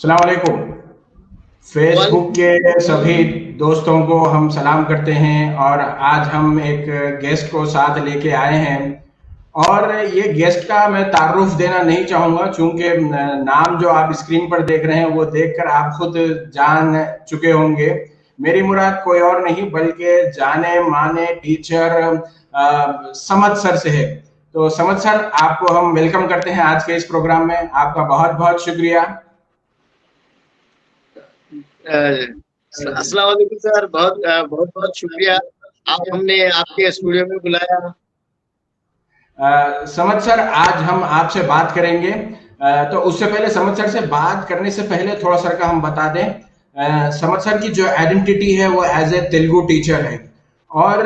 अस्सलाम वालेकुम। फेसबुक वालेकुम। के सभी दोस्तों को हम सलाम करते हैं और आज हम एक गेस्ट को साथ लेके आए हैं। और ये गेस्ट का मैं तारुफ देना नहीं चाहूंगा, चूंकि नाम जो आप स्क्रीन पर देख रहे हैं वो देखकर आप खुद जान चुके होंगे। मेरी मुराद कोई और नहीं बल्कि जाने माने टीचर समद सर से है। तो समद सर, आपको हम वेलकम करते हैं आज के इस प्रोग्राम में। आपका बहुत बहुत शुक्रिया। अस्सलाम वालेकुम सर, बहुत बहुत शुक्रिया। आप हमने आपके स्टूडियो में बुलाया। समझ सर, आज हम आपसे बात करेंगे। तो उससे पहले समझ सर से बात करने से पहले थोड़ा सर का हम बता दें। समझ सर की जो आइडेंटिटी है वो एज ए तेलुगु टीचर है। और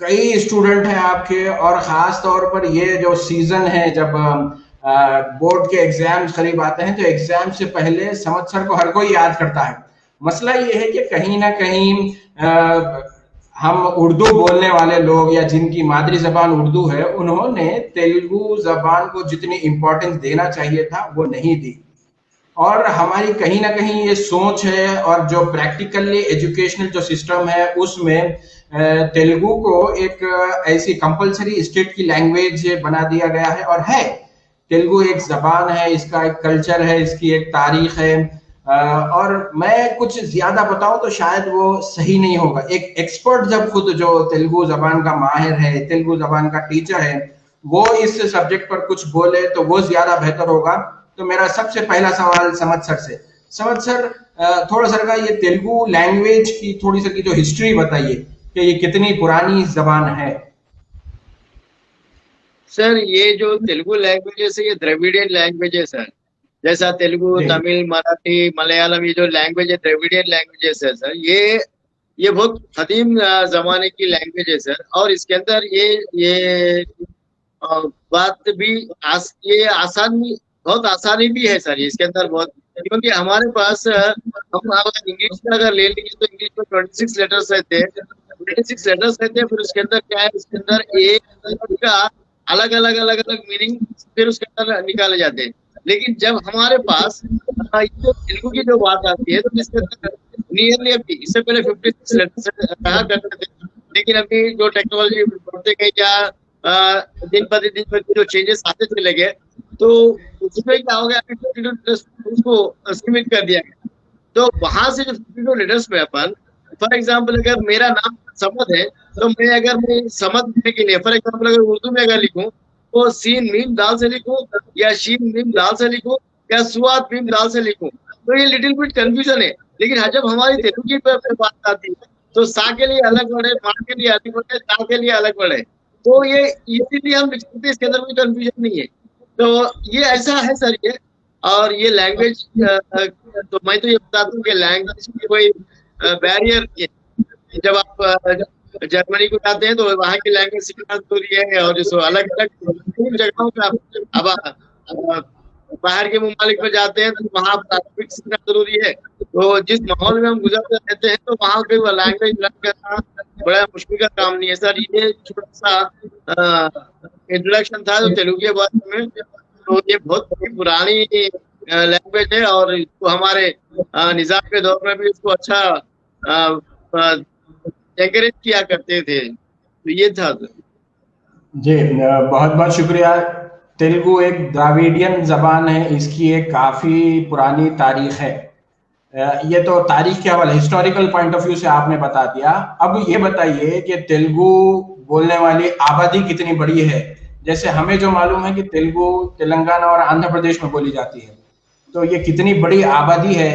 कई स्टूडेंट हैं आपके, और खास तौर पर ये जो सीजन है जब बोर्ड के एग्जाम्स करीब आते हैं तो एग्जाम से पहले समझ सर को हर कोई याद करता है। मसला ये है कि कहीं ना कहीं हम उर्दू बोलने वाले लोग या जिनकी मादरी जबान उर्दू है, उन्होंने तेलुगु जबान को जितनी इंपॉर्टेंस देना चाहिए था वो नहीं दी। और हमारी कहीं ना कहीं ये सोच है, और जो प्रैक्टिकली एजुकेशनल जो सिस्टम है उसमें तेलुगु को एक ऐसी कंपलसरी स्टेट की लैंग्वेज बना दिया गया है। और है, तेलुगु एक जबान है, इसका एक कल्चर है, इसकी एक तारीख है। और मैं कुछ ज्यादा बताऊं तो शायद वो सही नहीं होगा। एक एक्सपर्ट जब खुद जो तेलुगु जबान का माहिर है, तेलुगु जबान का टीचर है, वो इस सब्जेक्ट पर कुछ बोले तो वो ज्यादा बेहतर होगा। तो मेरा सबसे पहला सवाल समझ सर से। समझ सर, थोड़ा सर का ये तेलुगु लैंग्वेज की थोड़ी सी जो हिस्ट्री बताइए कि ये कितनी पुरानी जबान है। सर, ये जो तेलुगु लैंग्वेजेस है ये द्रविडियन लैंग्वेज है सर। जैसा तेलुगु, जी। तमिल, मराठी, मलयालम, ये जो लैंग्वेज है द्रविडियन लैंग्वेजेस है सर। ये बहुत कदीम जमाने की लैंग्वेज है सर। और इसके अंदर ये बात भी ये आसानी, बहुत आसानी भी है सर इसके अंदर बहुत। क्योंकि हमारे पास हम अगर इंग्लिश में अगर ले लेंगे तो इंग्लिश में 26 लेटर्स रहते हैं। 26 लेटर्स रहते हैं, फिर उसके अंदर क्या है, उसके अंदर एक word का अलग अलग मीनिंग फिर उसके अंदर निकाले जाते हैं। लेकिन जब हमारे पास ये जो तेलुगु की जो बात आती है तो इसके अंदर नियरली, अभी इससे पहले 56 लेटर्स कहा करते थे। लेकिन अभी जो टेक्नोलॉजी बढ़ते गई, या दिन प्रतिदिन में जो चेंजेस आते चले गए, तो उसमें क्या हो गया, अभी 52 उसको सीमित कर दिया गया। तो वहां से जो 52 लीडर्स में अपन, फॉर एग्जाम्पल अगर मेरा नाम समद है, तो मैं समद लिखने के लिए, फॉर एग्जाम्पल अगर उर्दू में अगर लिखूं तो सीन मीम दाल से लिखूं, या शीन मीम दाल से लिखूं, या सुआद मीम दाल से लिखूं, तो ये लिटिल बिट कंफ्यूजन है। लेकिन हाँ, जब हमारी तेलुगु की पे बात आती है तो सा के लिए अलग वर्ड है, मा के लिए अलग वर्ड है, ता के लिए अलग वर्ड है। तो ये इसीलिए हम लिख सकते हैं, इसके अंदर कोई कंफ्यूजन नहीं है। तो ये ऐसा है सर ये। और ये लैंग्वेज, तो मैं तो ये बताता हूँ कि लैंग्वेज की कोई बैरियर, जब आप जर्मनी को जाते हैं तो वहाँ की लैंग्वेज सीखना जरूरी है। और जो अलग अलग जगहों पे अब बाहर के मुमालिक में जाते हैं तो वहाँ अरबिक सीखना जरूरी है। तो जिस माहौल में हम गुजरते रहते हैं तो वहाँ पे वो लैंग्वेज लर्न करना बड़ा मुश्किल का काम नहीं है सर। ये छोटा सा इंट्रोडक्शन था जो तेलुगु के बारे में। तो ये बहुत ही पुरानी लैंग्वेज है, और इसको हमारे निजाम के दौर में भी इसको अच्छा एनकरेज किया करते थे। तो ये था सर। जी, बहुत बहुत शुक्रिया। तेलुगु एक द्राविडियन जबान है, इसकी एक काफी पुरानी तारीख है। ये तो तारीख के हवाले हिस्टोरिकल पॉइंट ऑफ व्यू से आपने बता दिया। अब ये बताइए कि तेलुगु बोलने वाली आबादी कितनी बड़ी है। जैसे हमें जो मालूम है कि तेलुगु तेलंगाना और आंध्र प्रदेश में बोली जाती है, तो ये कितनी बड़ी आबादी है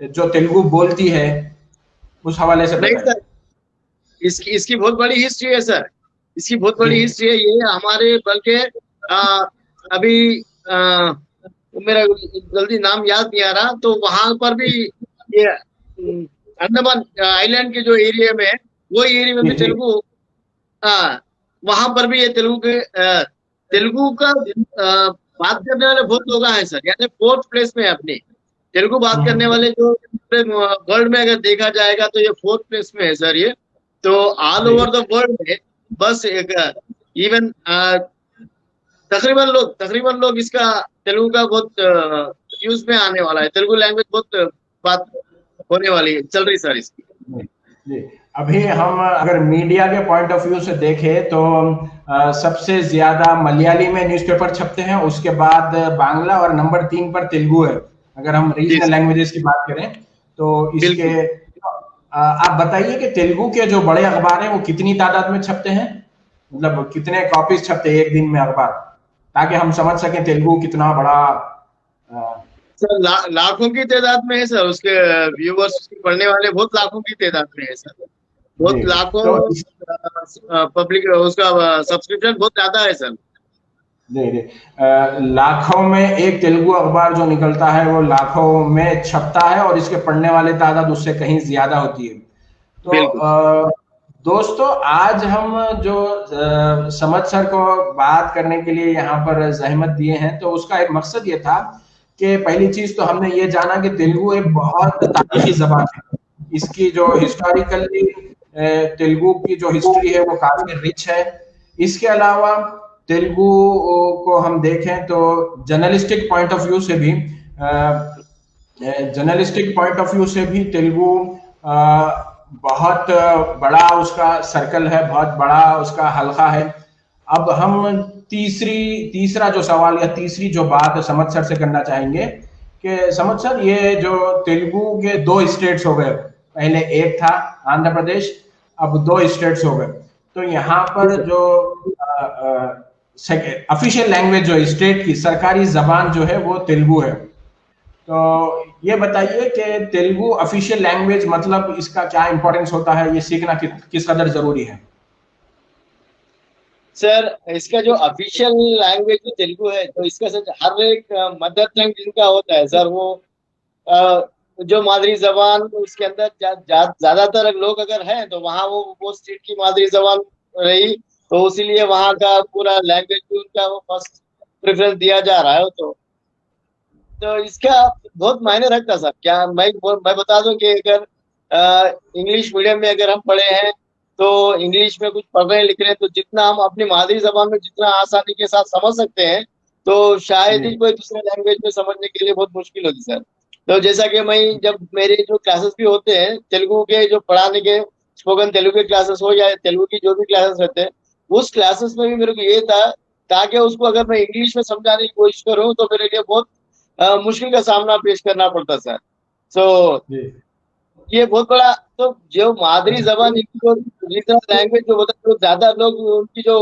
जो तेलुगु बोलती है, उस हवाले से नहीं बताइए। सर, इसकी इसकी बहुत बड़ी हिस्ट्री है सर। इसकी बहुत जी। बड़ी हिस्ट्री है। ये हमारे बल्कि आ, अभी मेरा जल्दी नाम याद नहीं आ रहा, तो वहां पर भी ये अंडमान आइलैंड के जो एरिया में है, वो एरिया में जी। भी जी। तेलुगु, वहां पर भी ये तेलुगु का बात करने वाले बहुत लोग हैं सर। यानी फोर्थ प्लेस में है अपने। तेलुगु बात करने हम्म। वाले जो वर्ल्ड में अगर देखा जाएगा तो ये फोर्थ प्लेस में है सर ये। तो ऑल जी। ओवर द वर्ल्ड में बस एक इवन तकरीबन लोग इसका तेलुगु का बहुत यूज में आने वाला है, तेलुगु लैंग्वेज बहुत बात होने वाली है, चल रही सर इसकी। जी, अभी हम अगर मीडिया के पॉइंट ऑफ व्यू से देखें तो सबसे ज्यादा मलयाली में न्यूज़पेपर छपते हैं, उसके बाद बांग्ला और नंबर 3 पर तेलुगु है। अगर हम जी रीजनल लैंग्वेजेस की बात करें तो इसके बिल्कुल। आप बताइए कि तेलुगु के जो बड़े अखबार हैं वो कितनी तादाद में छपते हैं, मतलब कितने कॉपीज छपते हैं एक दिन में अखबार, ताकि हम समझ सकें तेलुगु कितना बड़ा। सर लाखों की तादाद में है सर, उसके व्यूवर्स, उसके पढ़ने वाले बहुत लाखों की तादाद में है सर, जी, बहुत लाखों तो पब्लिक, उसका सब्सक्रिप्शन बहुत ज्यादा है सर। जी जी, लाखों में एक तेलुगु अखबार जो निकलता है वो लाखों में छपता है और इसके पढ़ने वाले तादाद उससे कहीं ज्यादा होती है। तो बिल्कुल। दोस्तों, आज हम जो समद सर को बात करने के लिए यहाँ पर जहमत दिए हैं, तो उसका एक मकसद ये था कि पहली चीज तो हमने ये जाना कि तेलुगु एक बहुत तारीखी जबान है। इसकी जो हिस्टोरिकली तेलुगु की जो हिस्ट्री है वो काफी रिच है। इसके अलावा तेलुगु को हम देखें तो जर्नलिस्टिक पॉइंट ऑफ व्यू से भी जर्नलिस्टिक पॉइंट ऑफ व्यू से भी तेलुगु बहुत बड़ा उसका सर्कल है, बहुत बड़ा उसका हल्का है। अब हम तीसरा जो सवाल या तीसरी जो बात समद सर से करना चाहेंगे कि समद सर, ये जो तेलुगु के दो स्टेट्स हो गए, पहले एक था आंध्र प्रदेश, अब दो स्टेट्स हो गए, तो यहाँ जी पर सर। जो ऑफिशियल लैंग्वेज जो स्टेट की सरकारी जबान जो है वो तेलुगु है। तो ये बताइए कि तेलुगु ऑफिशियल लैंग्वेज मतलब इसका क्या इंपॉर्टेंस होता है, ये सीखना किस कदर जरूरी है? सर इसका जो ऑफिशियल लैंग्वेज जो तेलुगु है, तो इसका सर हर एक मदर टंग जिनका होता है सर, वो अ, जो मादरी जबान उसके अंदर ज्यादातर लोग अगर हैं तो वहाँ वो स्टेट की मादरी जबान रही, तो इसीलिए वहाँ का पूरा लैंग्वेज भी उनका वो फर्स्ट प्रेफरेंस दिया जा रहा है। तो इसका बहुत मायने रखता सर। क्या मैं बता दूं कि अगर इंग्लिश मीडियम में अगर हम पढ़े हैं, तो इंग्लिश में कुछ पढ़ रहे हैं लिख रहे हैं, तो जितना हम अपनी मादरी जबान में जितना आसानी के साथ समझ सकते हैं, तो शायद जी ही कोई दूसरे लैंग्वेज में समझने के लिए बहुत मुश्किल होती सर। तो जैसा कि मैं, जब मेरे जो क्लासेस भी होते हैं तेलुगु के, जो पढ़ाने के स्पोकन तेलुगु के क्लासेस हो या तेलुगु की जो भी क्लासेस रहते हैं, उस क्लासेस में भी मेरे को ये था, ताकि उसको अगर मैं इंग्लिश में समझाने की कोशिश करूँ तो मेरे लिए बहुत मुश्किल का सामना पेश करना पड़ता सर। सो जी। ये बहुत बड़ा, तो जो मादरी अच्छा, जबान इनकी जो रीजनल लैंग्वेज जो होता है, तो ज्यादा लोग उनकी जो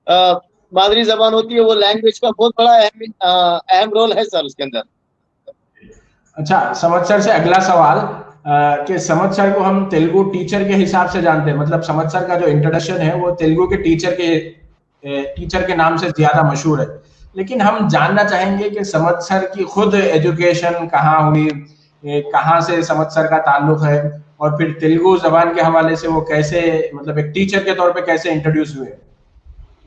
अ, मादरी जबान होती है, वो लैंग्वेज का बहुत बड़ा अहम रोल है सर उसके अंदर। अच्छा, समद सर से अगला सवाल कि समद सर को हम तेलुगु टीचर के हिसाब से जानते हैं, मतलब समद सर का जो इंट्रोडक्शन है वो तेलुगु के टीचर के नाम से ज्यादा मशहूर है। लेकिन हम जानना चाहेंगे कि समद सर की खुद एजुकेशन कहाँ हुई, कहाँ से समद सर का ताल्लुक है, और फिर तेलुगु जबान के हवाले से वो कैसे, मतलब एक टीचर के तौर पे कैसे इंट्रोड्यूस हुए?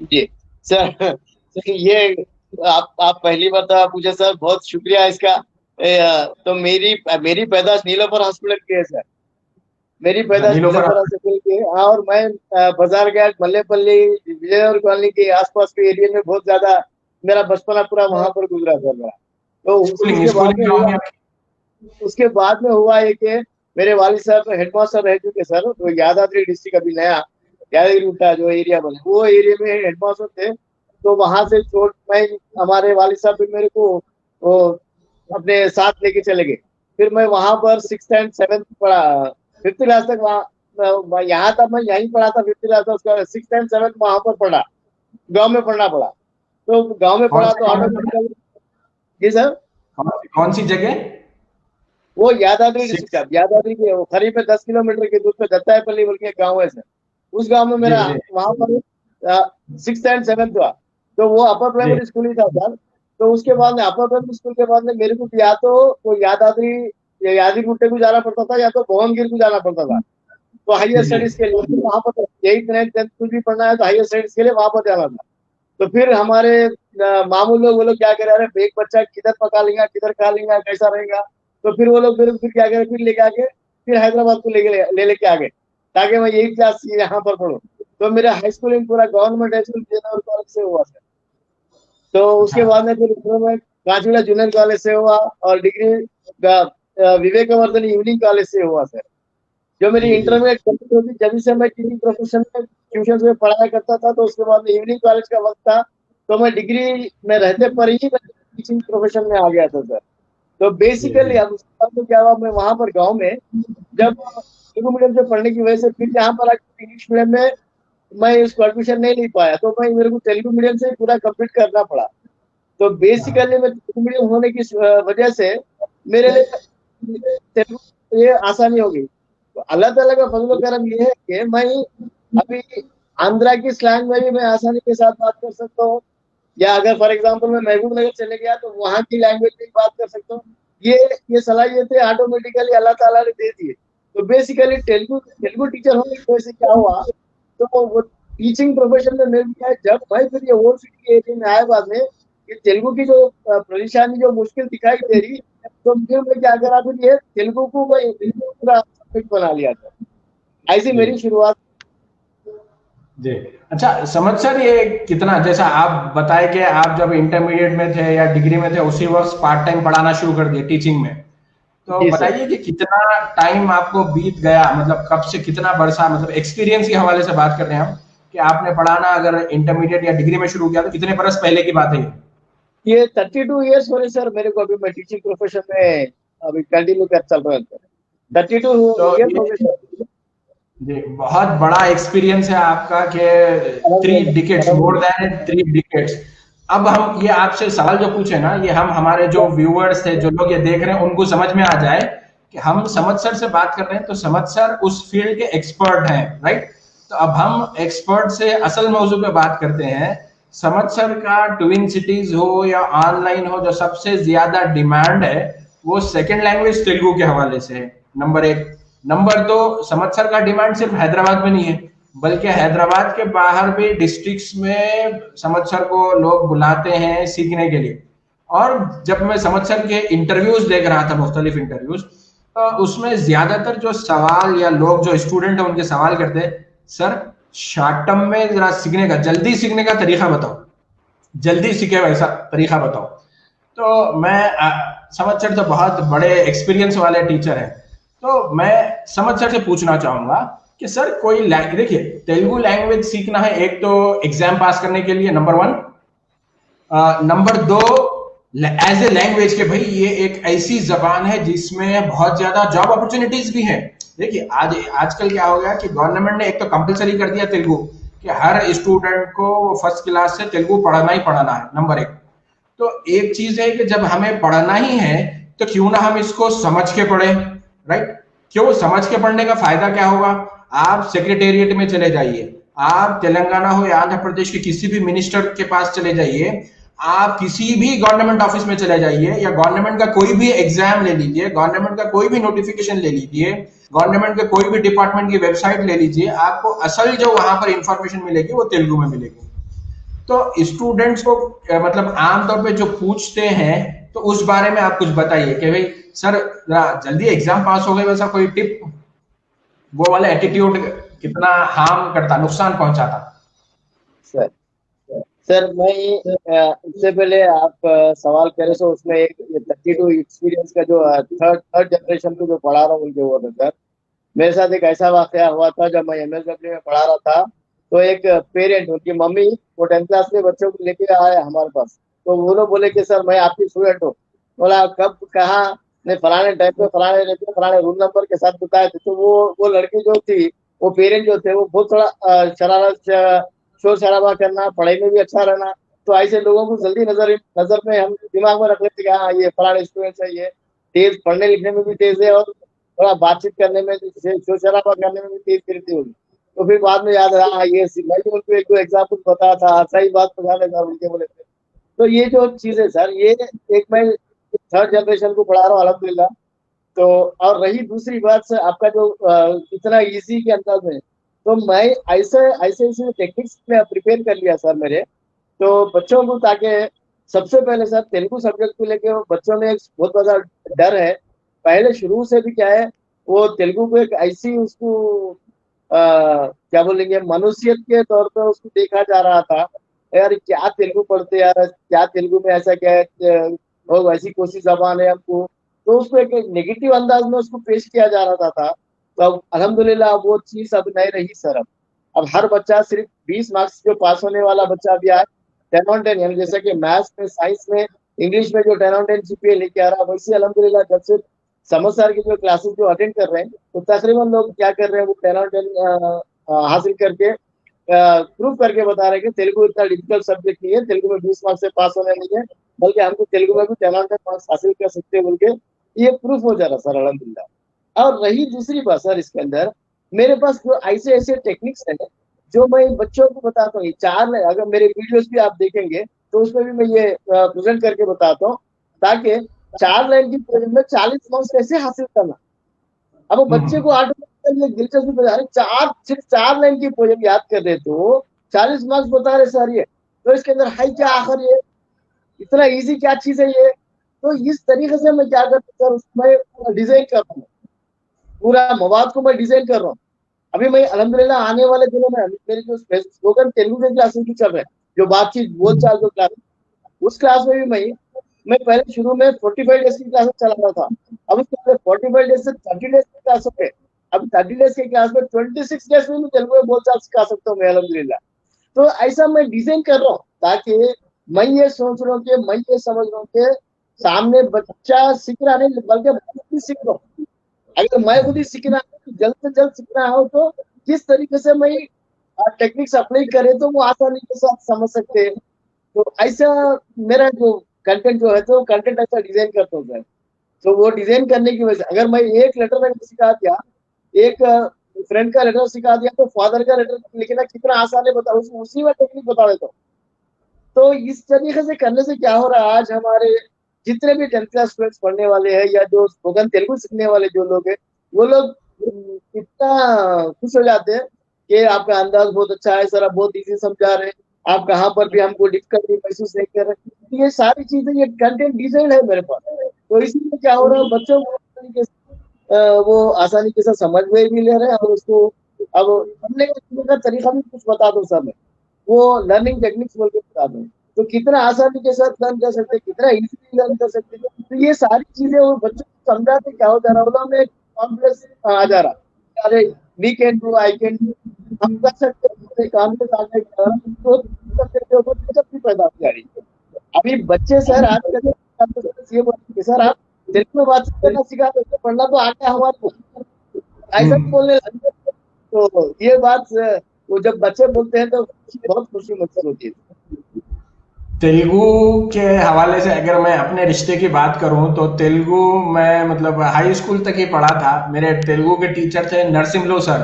जी सर। ये आप पहली बार तो पूछे सर, बहुत शुक्रिया इसका। तो मेरी मेरी पैदाश नीलोफर हॉस्पिटल की है सर। मेरी अच्छा, पैदाश नीलोफर। नीलोफर हॉस्पिटल की है। हाँ, और मैं बाजार घाट मल्लेपल्ली विजयनगर कॉलोनी के आसपास के एरिया में बहुत ज्यादा मेरा बचपना पूरा वहां पर गुजरा सर मेरा। तो स्कूलिंग उसके बाद स्कूलिंग में कहाँ हुआ, हुई आपकी? ये कि मेरे वालिद साहब हेडमास्टर रह चुके सर, तो यादाद्री डिस्ट्रिक्ट अभी नया यादगिरी गुट्टा जो एरिया बने, वो एरिया में हेडमास्टर थे। तो वहां से छोड़ मैं, हमारे वालिद साहब फिर मेरे को वो अपने साथ लेके चले गए। फिर मैं वहां पर 6th and 7th पढ़ा, 5th क्लास तक वहाँ, यहाँ था मैं यहीं पढ़ा था 5th क्लास तक, उसका 6th and 7th वहां पर पढ़ा, गांव में पढ़ना पड़ा। तो गांव में कौन पढ़ा से तो कॉलेज में? ऑटोमेटिकली। जी सर। कौन सी जगह? वो यादाद्री डिस्ट्रिक्ट सिक्स। है, यादाद्री के वो खरी पे 10 किलोमीटर के दूर पे दत्तायपल्ली बोल के एक गाँव है सर। उस गांव में जी मेरा जी। वहां पर 6th and 7th हुआ। तो वो अपर जी। प्राइमरी स्कूल ही था सर। तो उसके बाद में अपर प्राइमरी स्कूल के बाद में मेरे को या तो वो यादाद्री या यादगिरी को जाना पड़ता था, या तो भुवनगिर को जाना पड़ता था। तो हायर जी जी। स्टडीज के लिए फिर वहां पर 8th 9th 10th कुछ भी पढ़ना है तो हायर स्टडीज के लिए वहां पर जाना था। तो फिर हमारे मामू लोग, वो लोग क्या करे, अरे एक बच्चा किधर पका लेगा, किधर खा लेगा, कैसा रहेगा। तो फिर वो लोग फिर क्या करे, फिर लेके आके फिर हैदराबाद को लेके आ गए, ताकि मैं यही क्लास यहाँ पर पढ़ूँ। तो मेरा हाई स्कूलिंग पूरा government high school Vijayanagar college से हुआ सर। तो अच्छा। उसके बाद में फिर उसमें मैं कांचीगुड़ा जूनियर कॉलेज से हुआ और डिग्री विवेकवर्धन इवनिंग कॉलेज से हुआ सर। जो मेरी जी जी इंटरमीडिएट कंप्लीट होगी जब से मैं टीचिंग प्रोफेशन में ट्यूशन में पढ़ाया करता था, तो उसके बाद इवनिंग कॉलेज का वक्त था, तो मैं डिग्री में रहते पर ही मैं टीचिंग प्रोफेशन में आ गया था सर। तो जी बेसिकली जी अब उसके बाद तो क्या हुआ, मैं वहां पर गांव में जब तेलुगु मीडियम से पढ़ने की वजह से फिर यहाँ पर आकर इंग्लिश मीडियम में मैं उसको एडमिशन नहीं ले पाया, तो मैं मेरे को तेलुगु मीडियम से पूरा कंप्लीट करना पड़ा। तो हाँ बेसिकली मैं तेलुगु मीडियम होने की वजह से मेरे लिए तेलुगु ये आसानी हो गई। तो अल्लाह ताला का फजल करम ये है कि मैं अभी आंध्रा की स्लैंग में भी मैं आसानी के साथ बात कर सकता हूँ, या अगर फॉर एग्जांपल मैं महबूब नगर चले गया तो वहाँ की लैंग्वेज में बात कर सकता हूँ। ये ये सलाहियतें ऑटोमेटिकली अल्लाह ताला ने दे दी है। तो बेसिकली तेलुगु तेलुगु टीचर होने की वजह से क्या हुआ, तो वो टीचिंग प्रोफेशन में मिल गया। जब मैं फिर ये ओल्ड सिटी के एरिया में आया बाद में, ये तेलुगु की जो परेशानी जो मुश्किल दिखाई दे रही, तो फिर मैं क्या करा, फिर ये तेलुगु को मैं पूरा सब्जेक्ट बना लिया था। ऐसी जी मेरी शुरुआत। जी। अच्छा समझ सर, ये कितना, जैसा आप बताए कि आप जब इंटरमीडिएट में थे या डिग्री में थे उसी वक्त पार्ट टाइम पढ़ाना शुरू कर दिए टीचिंग में, तो जी सर। बताइए कि कितना टाइम आपको बीत गया, मतलब कब से कितना बरसा, मतलब एक्सपीरियंस के हवाले से बात कर रहे हैं हम कि आपने पढ़ाना अगर इंटरमीडिएट या डिग्री में शुरू किया तो कितने बरस पहले की बात है ये? ये 32 ईयर्स हो रहे सर मेरे को, अभी मैं टीचिंग प्रोफेशन में अभी कंटिन्यू कर चल रहा है। 32 ईयर्स तो हो गए ये सर। जी बहुत बड़ा एक्सपीरियंस है आपका कि थ्री अल्हम्दुलिल्लाह, डिकेट्स, मोर अल्हम्दुलिल्लाह। Then 3 decades. अब हम ये आपसे सवाल जो पूछे ना, ये हम हमारे जो व्यूअर्स थे, जो लोग ये देख रहे हैं, उनको समझ में आ जाए कि हम समद सर से बात कर रहे हैं तो समद सर उस फील्ड के एक्सपर्ट हैं, राइट? तो अब हम एक्सपर्ट से असल मौजू पे बात करते हैं। समद सर का ट्विन सिटीज हो या ऑनलाइन हो, जो सबसे ज्यादा डिमांड है वो सेकंड लैंग्वेज तेलुगु के हवाले से है, नंबर एक। नंबर दो, समत्सर का डिमांड सिर्फ हैदराबाद में नहीं है, बल्कि हैदराबाद के बाहर भी डिस्ट्रिक्ट्स में समत्सर को लोग बुलाते हैं सीखने के लिए। और जब मैं समत्सर के इंटरव्यूज देख रहा था, मुख्तलिफ इंटरव्यूज, तो उसमें ज्यादातर जो सवाल या लोग जो स्टूडेंट है उनके सवाल करते हैं, सर शॉर्ट टर्म में जरा सीखने का, जल्दी सीखने का तरीका बताओ, जल्दी सीखे वैसा तरीका बताओ। तो मैं समझ सर तो बहुत बड़े एक्सपीरियंस वाले टीचर हैं, तो मैं समझ सर से पूछना चाहूंगा कि सर कोई देखिए, तेलुगु लैंग्वेज सीखना है एक तो एग्जाम पास करने के लिए, नंबर वन। नंबर दो, एज ए लैंग्वेज के भाई ये एक ऐसी जबान है जिसमें बहुत ज्यादा जॉब अपॉर्चुनिटीज भी है। देखिए आज आजकल क्या हो गया कि गवर्नमेंट ने एक तो कंपलसरी कर दिया तेलुगु, कि हर स्टूडेंट को फर्स्ट क्लास से तेलुगु पढ़ना ही पढ़ना है, नंबर एक। तो एक चीज है कि जब हमें पढ़ना ही है तो क्यों ना हम इसको समझ के पढ़े, राइट? क्यों समझ के पढ़ने का फायदा क्या होगा? आप सेक्रेटेरिएट में चले जाइए, आप तेलंगाना हो या आंध्र प्रदेश के किसी भी मिनिस्टर के पास चले जाइए, आप किसी भी गवर्नमेंट ऑफिस में चले जाइए, या गवर्नमेंट का कोई भी एग्जाम ले लीजिए, गवर्नमेंट का कोई भी नोटिफिकेशन ले लीजिए, गवर्नमेंट के कोई भी डिपार्टमेंट की वेबसाइट ले लीजिए, आपको असल जो वहां पर इंफॉर्मेशन मिलेगी वो तेलुगु में मिलेगी। तो स्टूडेंट्स को मतलब आमतौर पे जो पूछते हैं, तो उस बारे में आप कुछ बताइए कि भाई सर जल्दी एग्जाम पास हो गए, वैसा कोई टिप, वो वाला एटीट्यूड कितना हार्म करता, नुकसान पहुंचाता? सर सर मैं इससे पहले आप सवाल करे तो उसमें एक 32 एक्सपीरियंस का जो थर्ड थर्ड जनरेशन को जो पढ़ा रहा हूँ उनके वो सर, मेरे साथ एक ऐसा वाकया हुआ था जब मैं एमएसडब्ल्यू में पढ़ा रहा था। तो एक पेरेंट, उनकी मम्मी, वो 10th क्लास के बच्चों को लेके आया हमारे पास। तो वो लोग बोले कि सर मैं आपकी स्टूडेंट हूँ। बोला कब, कहाँ? ने फलाने टाइम पे फलाने रहते फलाने रूल नंबर के साथ बताए थे। तो वो लड़की जो थी, वो पेरेंट जो थे, वो बहुत थोड़ा शरारत, शोर शराबा करना, पढ़ाई में भी अच्छा रहना। तो ऐसे लोगों को जल्दी नजर नजर में हम दिमाग में रख लेते कि हाँ ये फलाने स्टूडेंट है, ये तेज पढ़ने लिखने में भी तेज है और थोड़ा बातचीत करने में, शोर शराबा करने में भी तेज करती होगी। तो फिर बाद में याद रहा, हाँ ये मैं भी उनको एक दो एग्जाम्पल बताया था, सही बात पता लेता उनके बोले थे। तो ये जो चीज है सर, ये एक मैं थर्ड जनरेशन को पढ़ा रहा हूँ अल्हम्दुलिल्लाह। तो और रही दूसरी बात से आपका जो इतना इजी के अंदाज में, तो मैं ऐसे ऐसे ऐसे टेक्निक्स में प्रिपेयर कर लिया सर मेरे। तो बच्चों को, ताकि सबसे पहले सर तेलुगु सब्जेक्ट को लेके बच्चों में एक बहुत बड़ा डर है। पहले शुरू से भी क्या है, वो तेलुगु को एक ऐसी उसको क्या बोलेंगे, मनुष्यत के तौर पे उसको देखा जा रहा था। यार क्या तेलुगु पढ़ते यार, क्या तेलुगु में ऐसा क्या है, और वैसी कोसी जबान है हमको, तो उसको एक नेगेटिव अंदाज में उसको पेश किया जा रहा था। तो अब अल्हम्दुलिल्लाह वो चीज अब नहीं रही सर। अब हर बच्चा सिर्फ 20 मार्क्स जो पास होने वाला बच्चा भी आए 10 on 10, यानी जैसे कि मैथ्स में, साइंस में, इंग्लिश में जो 10 on 10 जीपीए लेके आ रहा है, वैसे अल्हम्दुलिल्लाह जब से समझ सर की जो क्लासेस जो अटेंड कर रहे हैं, तो तकरीबन लोग क्या कर रहे हैं, वो 10 on 10 हासिल करके प्रूव करके बता रहे हैं कि तेलुगु इतना डिफिकल्ट सब्जेक्ट नहीं है, तेलुगु में 20 मार्क्स से पास होना नहीं है, बल्कि हमको तेलुगु में भी 10 on 10 मार्क्स हासिल कर सकते हैं बोल के ये प्रूफ हो जा रहा सर अल्हम्दुलिल्लाह। और रही दूसरी बात सर, इसके अंदर मेरे पास जो ऐसे ऐसे टेक्निक्स हैं जो मैं बच्चों को बताता हूँ। चार, अगर मेरे वीडियोस भी आप देखेंगे तो उसमें भी मैं ये प्रेजेंट करके बताता हूँ, ताकि 4 लाइन की पोएम में 40 मार्क्स कैसे हासिल करना। अब वो बच्चे को ऑटोमेटिकली एक दिलचस्पी बता रहे, सिर्फ 4 लाइन की पोएम याद कर रहे तो 40 मार्क्स बता रहे सर ये, तो इसके अंदर है क्या आखिर, ये इतना इजी क्या चीज है ये। तो इस तरीके से मैं क्या करता हूँ, उसमें डिजाइन कर रहा हूँ, पूरा मवाद को मैं डिजाइन कर रहा हूँ। अभी मैं अल्हम्दुलिल्लाह आने वाले दिनों में मेरी जो स्पोकन तेलुगु के क्लासेस भी चल रहे हैं, जो बातचीत बोलचाल जो क्लास, उस क्लास में भी मैं पहले शुरू में 45 डेज की क्लासेस चला रहा था। अब उसके बाद 45 डेज से 30 डेज की क्लास पे, अब 30 डेज की क्लास में 26 डेज में मैं तेलुगु में बोलचाल सिखा सकता हूँ मैं अल्हम्दुलिल्लाह। तो ऐसा मैं डिजाइन कर रहा हूँ, ताकि मैं ये सोच रहा हूँ कि मैं ये समझ रहा हूँ कि सामने बच्चा सीख रहा नहीं, बल्कि मैं खुद भी सीख रहा हूँ। अगर मैं खुद ही सीखना है तो जल्द से जल्द सीखना हो, तो किस तरीके से मैं टेक्निक्स अप्लाई करें तो वो आसानी के साथ समझ सकते हैं। तो ऐसा मेरा जो कंटेंट जो है, तो कंटेंट ऐसा डिजाइन करता हूँ मैं। तो वो डिजाइन करने की वजह से अगर मैं एक लेटर अगर सिखा दिया, एक फ्रेंड का लेटर सिखा दिया, तो फादर का लेटर लिखना कितना आसान है बता, उसी में टेक्निक बता देता हूँ। तो इस तरीके से करने से क्या हो रहा है, आज हमारे जितने भी 10th क्लास स्टूडेंट्स पढ़ने वाले हैं या जो स्पोकन तेलुगु सीखने वाले जो लोग हैं, वो लोग इतना खुश हो जाते हैं कि आपका अंदाज बहुत अच्छा है सर, आप बहुत इजी समझा रहे हैं, आप कहाँ पर भी हमको डिफिकल्टी महसूस नहीं कर रहे। तो ये सारी चीजें, ये कंटेंट डिजाइन है मेरे पास। तो इसीलिए क्या हो रहा है, बच्चों को वो आसानी के साथ समझ में भी ले रहे हैं, और उसको अब पढ़ने का तरीका भी कुछ बता दो सर, मैं वो लर्निंग टेक्निक्स बोल के बता दूं, तो कितना आसानी के साथ लर्न कर सकते हैं, कितना इजीली लर्न कर सकते हैं। तो ये सारी चीजें वो बच्चों को समझाते क्या हो जा रहा है, उन्होंने कॉन्फिडेंस आ जा रहा, अरे we can do, I can do, हम कर सकते हैं, काम के साथ तो सबके ऊपर दिलचस्पी पैदा हो जा रही है। अभी बच्चे सर आजकल ये बोलते हैं, सर आप तेलुगु में बात करना सिखा दो, पढ़ना तो आता है हमारे को, ऐसा बोलने लगे। तो ये बात वो जब बच्चे बोलते हैं तो बहुत खुशी महसूस होती है। तेलुगु के हवाले से अगर मैं अपने रिश्ते की बात करूं तो तेलुगु मैं मतलब हाई स्कूल तक ही पढ़ा था। मेरे तेलुगु के टीचर थे नरसिम्हलू सर।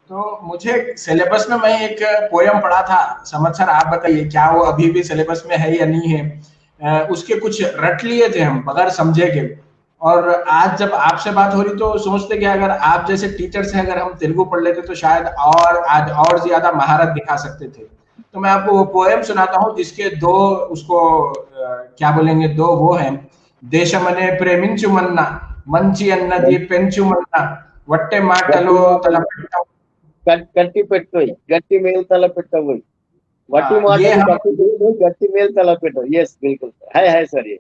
तो मुझे सिलेबस में मैं एक पोयम पढ़ा था। समझ सर आप बताइए क्या वो अभी भी सिलेबस में है या नहीं है। उसके कुछ रट लिए थे हम बगैर समझे के। और आज जब आपसे बात हो रही तो सोचते कि अगर आप जैसे टीचर से अगर हम तेलुगु पढ़ लेते तो शायद और आज और ज्यादा महारत दिखा सकते थे। तो मैं आपको वो पोएम सुनाता हूँ जिसके दो उसको क्या बोलेंगे, दो वो हैं। देशमने प्रेमिंचुमन्ना మంచి అన్నది పెంచుమన్నా వట్టె మాటలో తలపెట్ట గట్టి పెట్టు, గట్టి మేలు तला పెట్టవు, वटी ये माटल हम गट्टी పెట్టు, गट्टी मेल तला పెట్టు। यस बिल्कुल है सर ये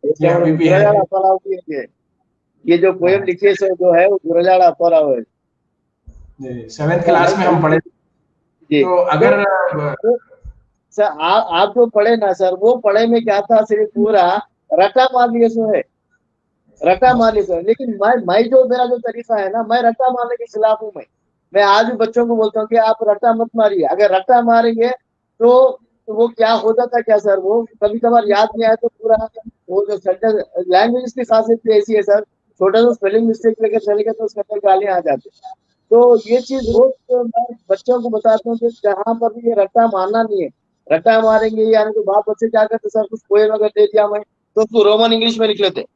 ये अभी भी है। गुरजाड़ा अपराव की ये जो पोएम हाँ, लिखी है सर, जो है वो गुरजाड़ा अपराव है। 7th तो क्लास में हम पढ़े। जी तो तो, अगर तो सर आप जो पढ़े ना सर, वो पढ़े में क्या था, सिर्फ पूरा रटा मार लिए सो है, रटा मार लिए सो है। लेकिन मैं जो मेरा जो तरीका है ना, मैं रटा मारने के खिलाफ हूँ। मैं आज भी बच्चों को बोलता हूँ कि आप रट्टा मत मारिए। अगर रट्टा मारेंगे तो वो क्या हो जाता क्या सर, वो कभी कभार याद नहीं आया तो पूरा वो जो सेंटेंस, लैंग्वेज की खासियत भी ऐसी है सर, छोटा सा स्पेलिंग मिस्टेक लेकर चलेगा तो उसके अंदर गालियां आ जाती है। तो ये चीज रोज तो मैं बच्चों को बताता हूँ कि जहाँ पर भी ये रट्टा मारना नहीं है। रट्टा मारेंगे यानी तो बाप बच्चे क्या करते सर, कुछ पोएम अगर दे दिया मैं तो उसको रोमन इंग्लिश में लिख लेते,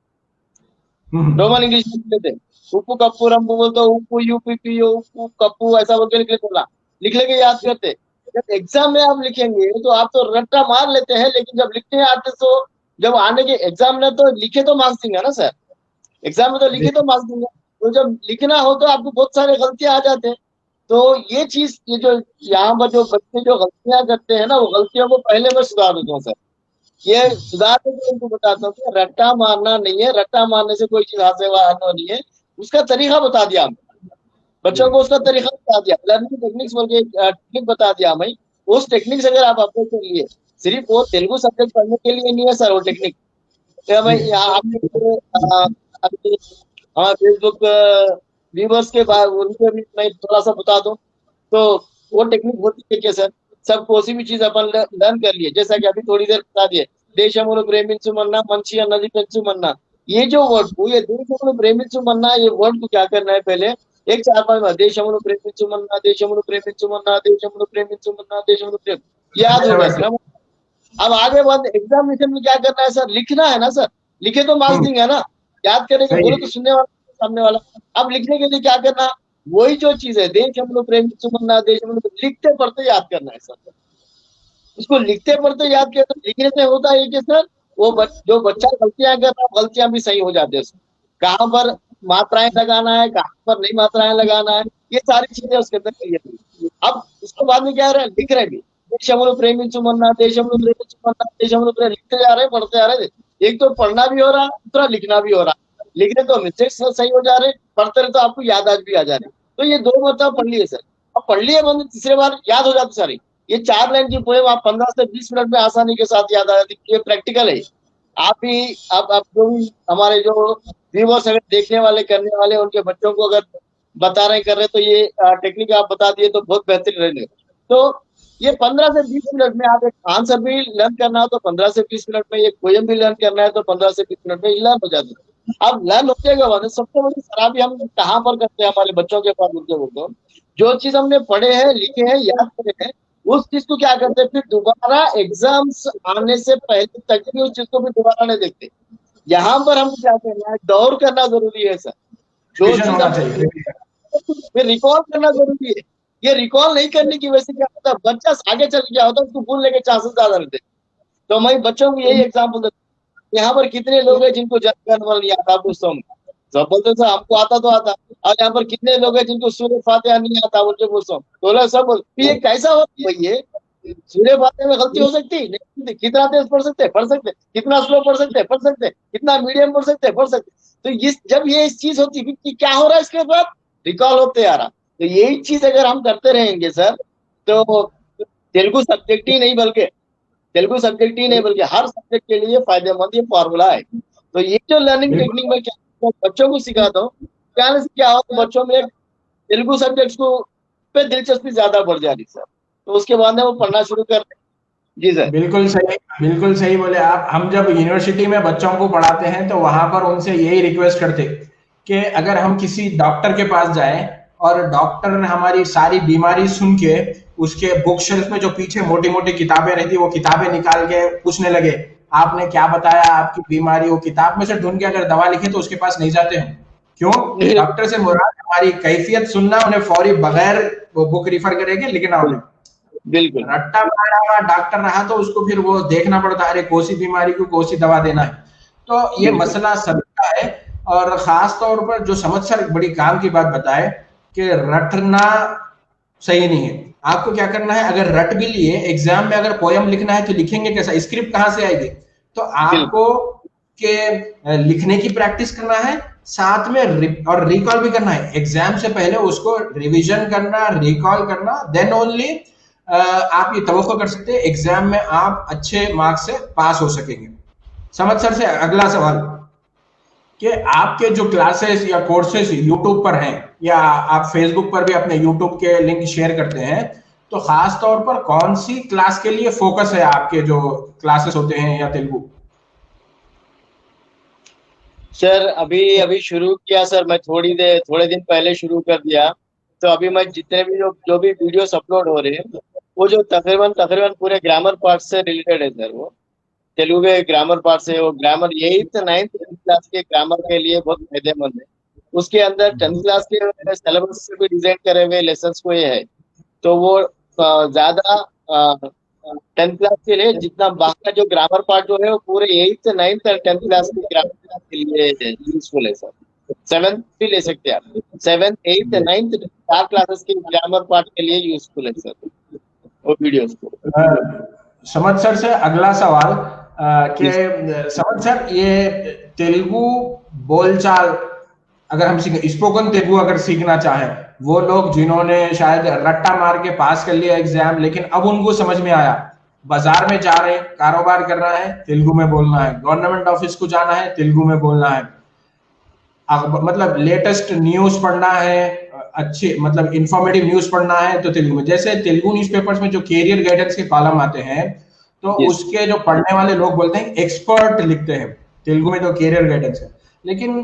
रोमन इंग्लिश में लिख लेते, उप्पू कप्पू रंपू बोलते, उप्पू यूपी पीओ उप्पू कप्पू ऐसा बोल के लिख लेते ना, लिख लेके याद करते। जब एग्जाम में आप लिखेंगे तो आप तो रट्टा मार लेते हैं, लेकिन जब लिखने आते तो जब आने के एग्जाम में तो लिखे तो मार्क्स देंगे ना सर, एग्जाम में तो लिखे तो मार्क्स देंगे। तो जब लिखना हो तो आपको बहुत सारे गलतियां आ जाते हैं। तो ये चीज, ये जो यहाँ पर जो बच्चे जो गलतियां करते हैं ना, वो गलतियों को पहले मैं सुधार देता हूँ सर। ये सुधार के उनको बताता हूँ कि रट्टा मारना नहीं है, रट्टा मारने से कोई चीज हासिल नहीं है, उसका तरीका बता दिया हमने बच्चों को, उसका तरीका बता दिया, लर्निंग टेक्निक्स बोल के टेक्निक बता दिया हमें। उस टेक्निक से अगर आप अप्लाई कर लिए, सिर्फ वो तेलुगु सब्जेक्ट पढ़ने के लिए नहीं है सर वो टेक्निक। मैं यहाँ आपके हाँ फेसबुक व्यूवर्स के बाद उनको भी मैं थोड़ा सा बता दूं, तो वो टेक्निक होती है कि सर सब कोई भी चीज अपन लर्न कर लिए, जैसा कि अभी थोड़ी देर बता दिए, देशमुनु प्रेमिंचुमन्ना मंची अన్నది పెంచుమన్నా, ये जो वर्ड को, ये देशमुनु प्रेमिंचुमन्ना, ये वर्ड को क्या करना है पहले एक 4-5 बार, देशमुनु प्रेमिंचुमन्ना देशमुनु प्रेमिंचुमन्ना देशमुनु प्रेमिंचुमन्ना देशमुनु प्रेम, याद हो गया सर। अब आगे बाद एग्जामिनेशन में क्या करना है सर, लिखना है ना सर, लिखे तो मार्क्स देंगे ना, याद करेंगे बोलो तो सुनने वाला सामने वाला। अब लिखने के लिए क्या करना, वही जो चीज है देशमुनु प्रेमिंचुमन्ना देशमुनु, लिखते पढ़ते याद करना है सर। उसको लिखते पढ़ते याद किया तो लिखने से होता है कि सर वो जो बच्चा गलतियां कर रहा है, गलतियां भी सही हो जाती है। कहाँ पर मात्राएं लगाना है, कहाँ पर नहीं मात्राएं लगाना है, ये सारी चीजें उसके अंदर क्लियर। अब उसके बाद में क्या रहे, लिख रहे भी, देशमुनु प्रेमिंचुमन्ना देशमुनु प्रेमिंचुमन्ना देशमुनु प्रेम, लिखते जा रहे पढ़ते जा रहे, एक तो पढ़ना भी हो रहा, दूसरा लिखना भी हो रहा। लिखने तो मिस्टेक्स सही हो जा रहे, पढ़ते रहे तो आपको याद आज भी आ जा रही। तो ये 2 मतलब पढ़ लिए सर, अब पढ़ लिए बंद, तीसरे बार याद हो जाती सारी। ये 4 लाइन की पोएम आप 15 से 20 मिनट में आसानी के साथ याद आ जाती, ये प्रैक्टिकल है। आप भी आप जो भी हमारे जो व्यूवर्स अगर देखने वाले करने वाले उनके बच्चों को अगर बता रहे कर रहे, तो ये टेक्निक आप बता दिए तो बहुत बेहतरीन रहेगा। तो ये 15 से 20 मिनट में आप एक आंसर भी लर्न करना हो तो 15 से 20 मिनट में, एक पोएम भी लर्न करना है तो 15 से 20 मिनट में लर्न हो जाता है। अब लर्न होते के सबसे बड़ी खराबी हम कहाँ पर करते हैं हमारे बच्चों के पास उनके बोलते, जो चीज हमने पढ़े हैं, लिखे हैं, याद करे हैं, उस चीज को क्या करते हैं फिर दोबारा एग्जाम्स आने से पहले तक भी उस चीज को भी दोबारा नहीं देखते। यहाँ पर हमको क्या करना है, दौड़ करना जरूरी है सर, जो चीज फिर रिकॉल करना जरूरी है। ये रिकॉल नहीं करने की वजह से क्या होता है, बच्चा आगे चल गया होता है, उसको भूलने के चांसेस ज्यादा रहते हैं। तो मैं बच्चों को यही एग्जाम्पल देता हूँ, यहाँ पर कितने लोग हैं जिनको जनगणमन नहीं आता पूछता हूँ, सब बोलते सर हमको आता तो आता, और यहाँ पर कितने लोग हैं जिनको सूर्य फातिहा नहीं आता बोल के पूछता हूँ, तो सब बोलते ये कैसा होता है, ये सूर्य फातिहा में गलती हो सकती है, कितना तेज पढ़ सकते पढ़ सकते, कितना स्लो पढ़ सकते पढ़ सकते, कितना मीडियम पढ़ सकते पढ़ सकते। तो जब ये इस चीज होती है क्या हो रहा है, इसके बाद रिकॉल होते आ रहा। तो यही चीज अगर हम करते रहेंगे सर, तो तेलुगु सब्जेक्ट ही नहीं बल्कि हर सब्जेक्ट के लिए फायदेमंद ये फॉर्मूला है। तो ये जो लर्निंग टेक्निक में क्या बच्चों को सिखाता हूँ, क्या हो तो बच्चों में तेलुगु सब्जेक्ट्स को पे दिलचस्पी ज्यादा बढ़ जा रही सर, तो उसके बाद में वो पढ़ना शुरू कर। जी सर बिल्कुल सही बोले आप। हम जब यूनिवर्सिटी में बच्चों को पढ़ाते हैं तो वहां पर उनसे यही रिक्वेस्ट करते कि अगर हम किसी डॉक्टर के पास जाएं और डॉक्टर ने हमारी सारी बीमारी सुन के उसके बुक शेल्फ में जो पीछे मोटी मोटी किताबें रहती वो किताबें निकाल के पूछने लगे आपने क्या बताया आपकी बीमारी, वो किताब में से ढूंढ के अगर दवा लिखे तो उसके पास नहीं जाते हैं। क्यों? डॉक्टर से मुराद हमारी कैफियत सुनना, उन्हें फौरी बगैर वो बुक रिफर करेंगे लिखना उन्हें। बिल्कुल रट्टा मारा हुआ डॉक्टर रहा तो उसको फिर वो देखना पड़ता है, अरे कौन सी बीमारी को कौन सी दवा देना है। तो ये मसला सबका है। और खास तौर पर जो समझ सर बड़ी काम की बात बताए कि रटना सही नहीं है। आपको क्या करना है, अगर रट भी लिए एग्जाम में अगर पोयम लिखना है तो लिखेंगे कैसा, स्क्रिप्ट कहां से आएगी? तो आपको के लिखने की प्रैक्टिस करना है, साथ में और रिकॉल भी करना है। एग्जाम से पहले उसको रिवीजन करना, रिकॉल करना, देन ओनली आप ये तवक्को कर सकते हैं एग्जाम में आप अच्छे मार्क्स से पास हो सकेंगे। समझ सर से अगला सवाल कि आपके जो क्लासेस या कोर्सेस यूट्यूब पर हैं या आप फेसबुक पर भी अपने यूट्यूब के लिंक शेयर करते हैं, तो खास तौर पर कौन सी क्लास के लिए फोकस है आपके जो क्लासेस होते हैं या तेलुगु? सर अभी शुरू किया सर, मैं थोड़े दिन पहले शुरू कर दिया। तो अभी मैं जितने भी जो भी वीडियोस अपलोड हो रहे हैं वो जो तकरीबन पूरे ग्रामर पार्ट से रिलेटेड है सर। वो तेलुगु के ग्रामर पार्ट से, वो grammar 8th 9th 10th class के ग्रामर के लिए बहुत फायदेमंद है। उसके अंदर 10th क्लास के सिलेबस से भी डिजाइन करे हुए लेसन्स को ये है, तो वो ज्यादा 10th क्लास के लिए जितना बाकी जो ग्रामर पार्ट जो है वो पूरे 8th 9th और 10th क्लास के ग्रामर के लिए यूजफुल है सर। 7th भी ले सकते हैं आप, 7th 8th 9th 4 क्लासेस के ग्रामर पार्ट के लिए यूजफुल है सर वो वीडियोस को। समझ सर से अगला सवाल कि समझ सर, ये तेलुगु बोलचाल अगर हम सीख स्पोकन तेलुगु अगर सीखना चाहे, वो लोग जिन्होंने शायद रट्टा मार के पास कर लिया एग्जाम, लेकिन अब उनको समझ में आया, बाजार में जा रहे हैं, कारोबार करना है, तेलुगु में बोलना है, गवर्नमेंट ऑफिस को जाना है, तेलुगु में बोलना है, मतलब लेटेस्ट न्यूज पढ़ना है, अच्छे मतलब इंफॉर्मेटिव न्यूज पढ़ना है तो तेलुगु में। जैसे तेलुगु न्यूज़पेपर्स में जो कैरियर गाइडेंस के कॉलम आते हैं, तो उसके जो पढ़ने वाले लोग बोलते हैं एक्सपर्ट लिखते हैं तेलुगु में, तो कैरियर गाइडेंस है। लेकिन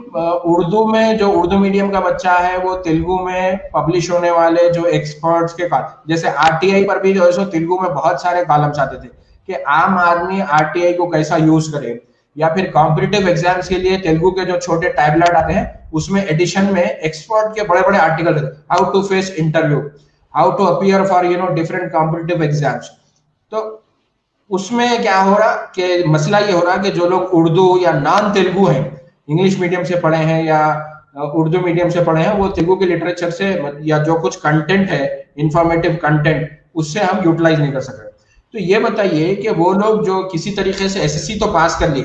उर्दू में जो उर्दू मीडियम का बच्चा है, वो तेलुगु में पब्लिश होने वाले जो एक्सपर्ट्स के जैसे आरटीआई पर भी जो है सो तेलुगु में बहुत सारे कॉलम्स आते थे कि आम आदमी आरटीआई को कैसा यूज करे, या फिर कॉम्पिटिटिव एग्जाम्स के लिए तेलुगु के जो छोटे टैबलेट आते हैं उसमें एडिशन में एक्सपर्ट के बड़े बड़े आर्टिकल रहते हैं, how to face interview, how to appear for different competitive exams. तो उसमें क्या हो रहा कि मसला ये हो रहा कि जो लोग उर्दू या नॉन तेलुगु हैं, इंग्लिश मीडियम से पढ़े हैं या उर्दू मीडियम से पढ़े हैं, वो तेलुगु के लिटरेचर से या जो कुछ कंटेंट है, इंफॉर्मेटिव कंटेंट, उससे हम यूटिलाइज नहीं कर सक रहे। तो ये बताइए कि वो लोग जो किसी तरीके से एसएससी तो पास कर ली,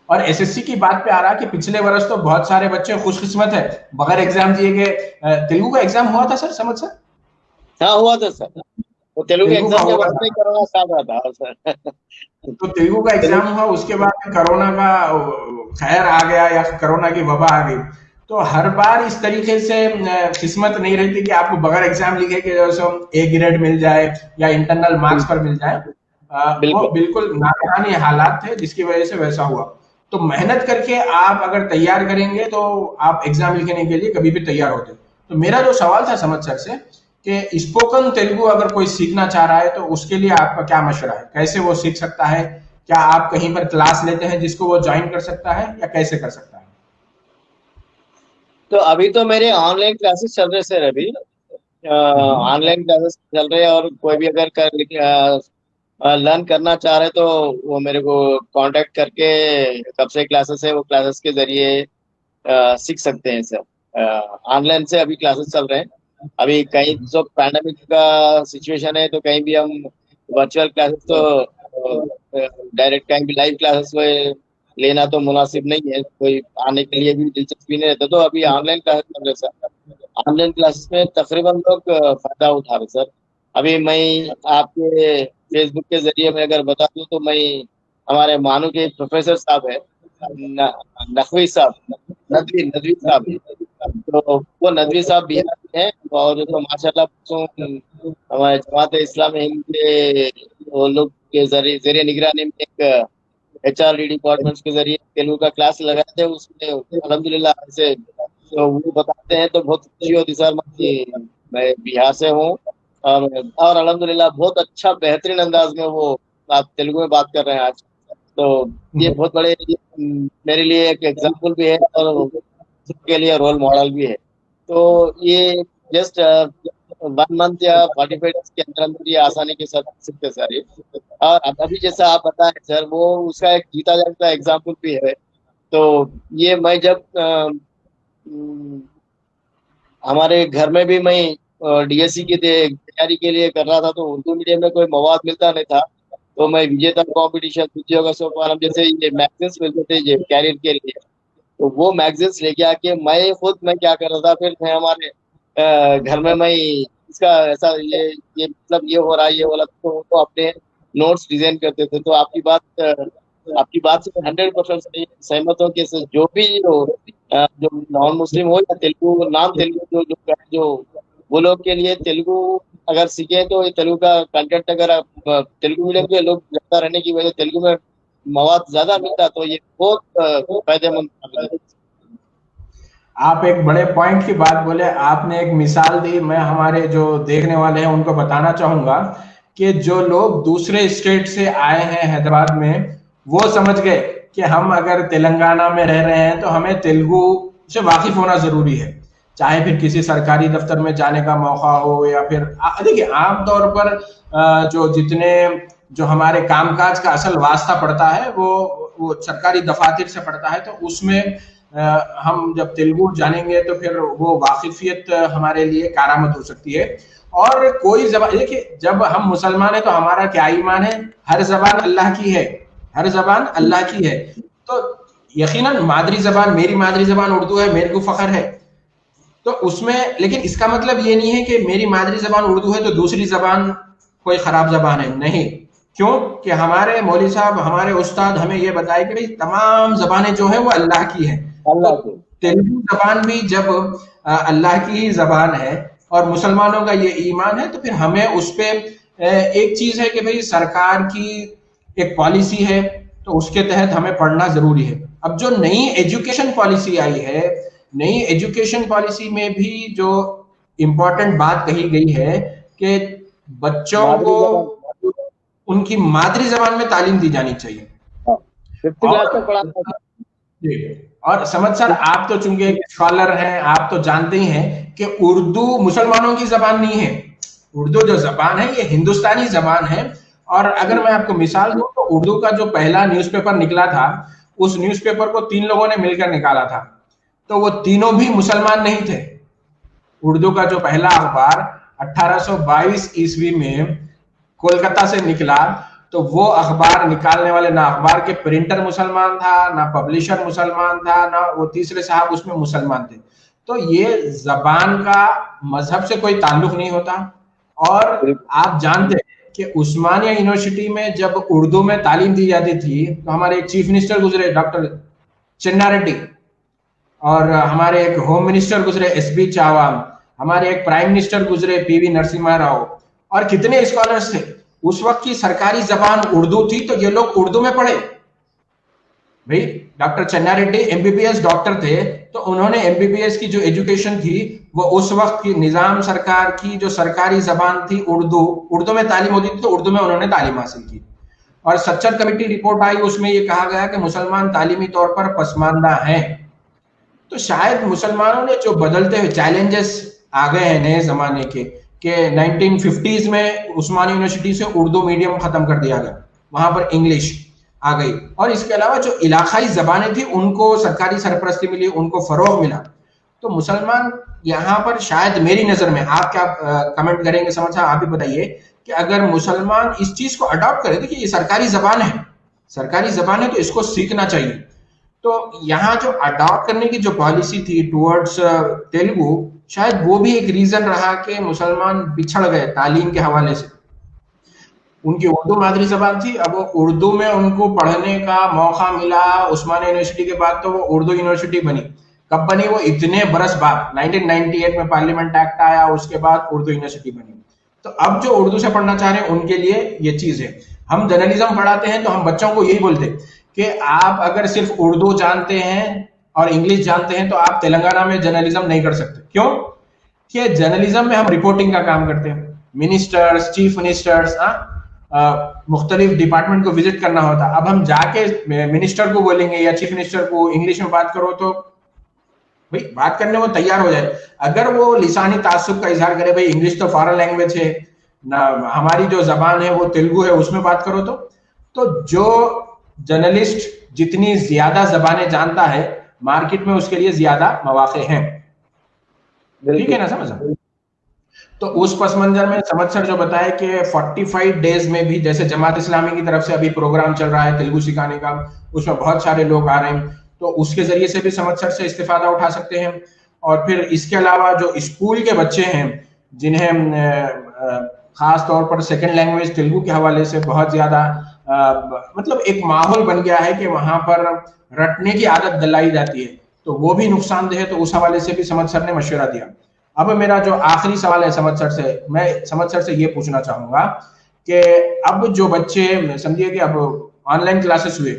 और एसएससी की बात पे आ रहा कि पिछले वर्ष तो बहुत सारे बच्चे खुशकिस्मत है, बगैर एग्जाम दिए गए। तेलुगु का एग्जाम हुआ था सर, समझ सर? हाँ हुआ था सर, तो तेलुगु एग्जाम के वक्त में कोरोना स्टार्ट हुआ था सर। तो तेलुगु का एग्जाम हुआ, उसके बाद कोरोना का खैर आ गया या कोरोना की वबा आ गई। तो हर बार इस तरीके से किस्मत नहीं रहती कि आपको बगैर एग्जाम लिखे के ए ग्रेड मिल जाए या इंटरनल मार्क्स पर मिल जाए। वो बिल्कुल नाकानी हालात थे जिसकी वजह से वैसा हुआ। तो मेहनत करके आप अगर तैयार करेंगे तो आप एग्जाम लिखने के लिए कभी भी तैयार होते। तो मेरा जो सवाल था समझ सर से कि स्पोकन तेलुगु अगर कोई सीखना चाह रहा है तो उसके लिए आपका क्या मशवरा है, कैसे वो सीख सकता है? क्या आप कहीं पर क्लास लेते हैं जिसको वो ज्वाइन कर सकता है, या कैसे कर सकता है? तो अभी तो मेरे ऑनलाइन क्लासेस चल रहे सर, अभी ऑनलाइन क्लासेस चल रहे हैं, और कोई भी अगर लर्न करना चाह रहे तो वो मेरे को कांटेक्ट करके कब से क्लासेस है वो क्लासेस के जरिए सीख सकते हैं सर। ऑनलाइन से अभी क्लासेस चल रहे हैं। अभी कहीं तो पैंडेमिक का सिचुएशन है, तो कहीं भी हम वर्चुअल क्लासेस तो डायरेक्ट कहीं भी लाइव क्लासेस में लेना तो मुनासिब नहीं है, कोई आने के लिए भी दिलचस्पी नहीं रहता। तो अभी ऑनलाइन क्लासेस चल रहे सर। ऑनलाइन क्लासेस में तकरीबन लोग फायदा उठा रहे सर। अभी मैं आपके फेसबुक के जरिए मैं अगर बता दूं तो मैं हमारे मानू के प्रोफेसर साहब है, नकवी साहब, नदवी नदवी साहब, तो वो नदवी साहब बिहार में हैं, और तो माशाल्लाह हमारे जमात इस्लामी हिंद के वो लोग के जरिए निगरानी में एक एचआरडी डिपार्टमेंट्स के जरिए तेलुगु का क्लास लगाते हैं। उसमें अल्हम्दुलिल्लाह से तो वो बताते हैं तो बहुत खुशी होती सर। मैं बिहार से हूँ, और अल्हम्दुलिल्लाह बहुत अच्छा बेहतरीन अंदाज में वो आप तेलुगु में बात कर रहे हैं आज। तो ये बहुत बड़े मेरे लिए एक एग्जाम्पल भी है और के लिए रोल मॉडल भी है। तो ये जस्ट 1 मंथ या 45 डेज के अंदर अंदर ये आसानी के साथ सीखते सर ये। और अभी जैसा आप बताएं सर, वो उसका एक जीता जागता एग्जाम्पल भी है। तो ये मैं जब हमारे घर में भी मैं डीएससी की तैयारी के लिए कर रहा था, तो उर्दू मीडियम में कोई मवाद मिलता नहीं था, तो मैं विजेता कंपटीशन, उद्योग सोपानम जैसे ये मैगजीन्स मिलते थे ये कैरियर के लिए, तो वो मैगजीन्स लेके आके मैं क्या कर रहा था, फिर मैं हमारे घर में मैं इसका ऐसा ये मतलब ये हो रहा है ये हो रहा, तो वो अपने नोट्स डिजाइन करते थे। तो आपकी बात से 100% सहमत हूँ कि जो भी जो नॉन मुस्लिम हो या तेलुगु नॉन तेलुगु जो लोग हैं, जो वो लोग के लिए तेलुगु अगर सीखे तो ये तेलुगु का कंटेंट अगर आप तेलुगु मीडियम के लोग ज्यादा रहने की वजह से तेलुगु में मवाद ज्यादा मिलता, तो ये बहुत फायदेमंद है। आप एक बड़े पॉइंट की बात बोले, आपने एक मिसाल दी। मैं हमारे जो देखने वाले हैं उनको बताना चाहूंगा कि जो लोग दूसरे स्टेट से आए हैं हैदराबाद में, वो समझ गए कि हम अगर तेलंगाना में रह रहे हैं तो हमें तेलुगु से वाकिफ होना जरूरी है, चाहे फिर किसी सरकारी दफ्तर में जाने का मौका हो या फिर देखिए आमतौर पर जो हमारे कामकाज का असल वास्ता पड़ता है वो सरकारी दफातर से पड़ता है। तो उसमें हम जब तेलुगु जानेंगे तो फिर वो वाकिफियत हमारे लिए कारामद हो सकती है। और कोई जबान, देखिए जब हम मुसलमान है तो हमारा क्या ईमान है, हर जबान अल्लाह की है, हर जबान अल्लाह की है। तो यकीनन मादरी जबान, मेरी मादरी जबान उर्दू है, मेरे को फख्र है। तो उसमें, लेकिन इसका मतलब ये नहीं है कि मेरी मादरी जबान उर्दू है तो दूसरी जबान कोई खराब जबान है, नहीं। क्यों कि हमारे मौलवी साहब, हमारे उस्ताद हमें ये बताए कि भाई तमाम जबानें जो है वो अल्लाह की है। तो अल्लाह के। तेलुगु जबान भी जब अल्लाह की ही जबान है और मुसलमानों का ये ईमान है, तो फिर हमें उस पे एक चीज है कि भाई सरकार की एक पॉलिसी है तो उसके तहत हमें पढ़ना जरूरी है। अब जो नई एजुकेशन पॉलिसी आई है, नई एजुकेशन पॉलिसी में भी जो इम्पोर्टेंट बात कही गई है कि बच्चों मादरी को जबान। उनकी मातृ जबान में तालीम दी जानी चाहिए। 5th क्लास तक और पढ़ाता था। जी, और समझ सर, आप तो चूंकि एक स्कॉलर हैं, आप तो जानते ही हैं कि उर्दू मुसलमानों की जबान नहीं है। उर्दू जो जबान है ये हिंदुस्तानी जबान है। और अगर मैं आपको मिसाल दूं तो उर्दू का जो पहला न्यूज़पेपर निकला था, उस न्यूज़पेपर को 3 लोगों ने मिलकर निकाला था, तो वो तीनों भी मुसलमान नहीं थे। उर्दू का जो पहला अखबार 1822 ईस्वी में कोलकाता से निकला, तो वो अखबार निकालने वाले, ना अखबार के प्रिंटर मुसलमान था, ना पब्लिशर मुसलमान था, ना वो तीसरे साहब उसमें मुसलमान थे। तो ये जबान का मजहब से कोई ताल्लुक नहीं होता। और आप जानते हैं कि उस्मानिया यूनिवर्सिटी में जब उर्दू में तालीम दी जाती थी तो हमारे एक चीफ मिनिस्टर गुजरे, डॉक्टर चन्ना रेड्डी, और हमारे एक होम मिनिस्टर गुजरे एसबी चावाम, हमारे एक प्राइम मिनिस्टर गुजरे पीवी नरसिम्हा राव, और कितने स्कॉलर्स थे। उस वक्त की सरकारी जबान उर्दू थी तो ये लोग उर्दू में पढ़े। भाई डॉक्टर चन्ना रेड्डी एमबीबीएस डॉक्टर थे, तो उन्होंने एमबीबीएस की जो एजुकेशन थी वो उस वक्त की निजाम सरकार की जो सरकारी जबान थी उर्दू, उर्दू में तालीम होती थी तो उर्दू में उन्होंने तालीम हासिल की। और सच्चर कमेटी रिपोर्ट आई, उसमें ये कहा गया कि मुसलमान तालीमी तौर पर पसमानदा हैं। तो शायद मुसलमानों ने जो बदलते हुए चैलेंजेस आ गए हैं नए जमाने के 1950s में उस्मानिया यूनिवर्सिटी से उर्दू मीडियम खत्म कर दिया गया, वहां पर इंग्लिश आ गई। और इसके अलावा जो इलाकाई जबानें थी उनको सरकारी सरपरस्ती मिली, उनको फरोग मिला। तो मुसलमान यहाँ पर शायद, मेरी नजर में, आप क्या कमेंट करेंगे समझ साहब, आप भी बताइए कि अगर मुसलमान इस चीज को अडॉप्ट करे, देखिए ये सरकारी जबान है, सरकारी जबान है तो इसको सीखना चाहिए। तो यहाँ जो अडॉप्ट करने की जो पॉलिसी थी टुवर्ड्स तेलुगु, शायद वो भी एक रीजन रहा कि मुसलमान पिछड़ गए तालीम के हवाले से। उनकी उर्दू मादरी जबान थी, अब वो उर्दू में उनको पढ़ने का मौका मिला उस्मानिया यूनिवर्सिटी के बाद, तो वो उर्दू यूनिवर्सिटी बनी। कब बनी? वो इतने बरस बाद 1998 में पार्लियामेंट एक्ट आया, उसके बाद उर्दू यूनिवर्सिटी बनी। तो अब जो उर्दू से पढ़ना चाह रहे हैं उनके लिए ये चीज है। हम जर्नलिज्म पढ़ाते हैं तो हम बच्चों को यही बोलते हैं कि आप अगर सिर्फ उर्दू जानते हैं और इंग्लिश जानते हैं तो आप तेलंगाना में जर्नलिज्म नहीं कर सकते। क्यों? कि जर्नलिज्म में हम रिपोर्टिंग का काम करते हैं, मिनिस्टर्स, चीफ मिनिस्टर्स, मुख्तलिफ डिपार्टमेंट को विजिट करना होता। अब हम जाके मिनिस्टर को बोलेंगे या चीफ मिनिस्टर को इंग्लिश में बात करो तो भाई बात करने वो तैयार हो जाए। अगर वो लिसानी तासुब का इजहार करे, भाई इंग्लिश तो फॉरेन लैंग्वेज है ना, हमारी जो जबान है वो तेलुगु है, उसमें बात करो तो जो जर्नलिस्ट जितनी ज्यादा जबानें जानता है मार्केट में उसके लिए ज्यादा मौके हैं। ठीक है ना समझ? तो उस पस मंजर में समझ सर जो बताए कि 45 डेज में भी, जैसे जमात इस्लामी की तरफ से अभी प्रोग्राम चल रहा है तेलुगु सिखाने का, उसमें बहुत सारे लोग आ रहे हैं, तो उसके जरिए से भी समझ सर से इस्तेफादा उठा सकते हैं। और फिर इसके अलावा जो स्कूल के बच्चे हैं जिन्हें खास तौर पर सेकंड लैंग्वेज तेलुगु के हवाले से बहुत ज्यादा मतलब एक माहौल बन गया है कि वहां पर रटने की आदत दिलाई जाती है, तो वो भी नुकसानदेह है। तो उस हवाले से भी समझ सर ने मशवरा दिया। अब मेरा जो आखिरी सवाल है समझ सर से, मैं समझ सर से ये पूछना चाहूंगा कि अब जो बच्चे, समझिए कि अब ऑनलाइन क्लासेस हुए,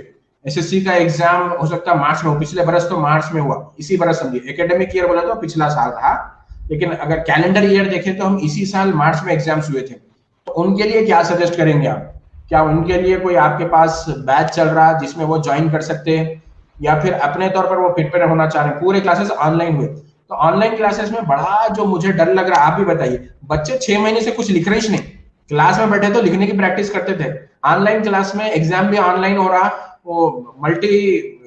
एसएससी का एग्जाम हो सकता है मार्च में हो, पिछले बरस तो मार्च में हुआ, इसी बरस समझिए, एकेडमिक ईयर बोला तो पिछला साल था, लेकिन अगर कैलेंडर ईयर देखें तो हम इसी साल मार्च में एग्जाम्स हुए थे। तो उनके लिए क्या सजेस्ट करेंगे आप? क्या उनके लिए कोई आपके पास बैच चल रहा है जिसमें वो ज्वाइन कर सकते हैं, या फिर अपने तौर पर वो प्रिपेयर होना चाह रहे हैं? पूरे क्लासेस ऑनलाइन हुए, तो ऑनलाइन क्लासेस में बड़ा जो मुझे डर लग रहा है, आप भी बताइए। बच्चे 6 महीने से कुछ लिख रहे ही नहीं, क्लास में बैठे तो लिखने की प्रैक्टिस करते थे, ऑनलाइन क्लास में एग्जाम भी ऑनलाइन हो रहा, वो मल्टी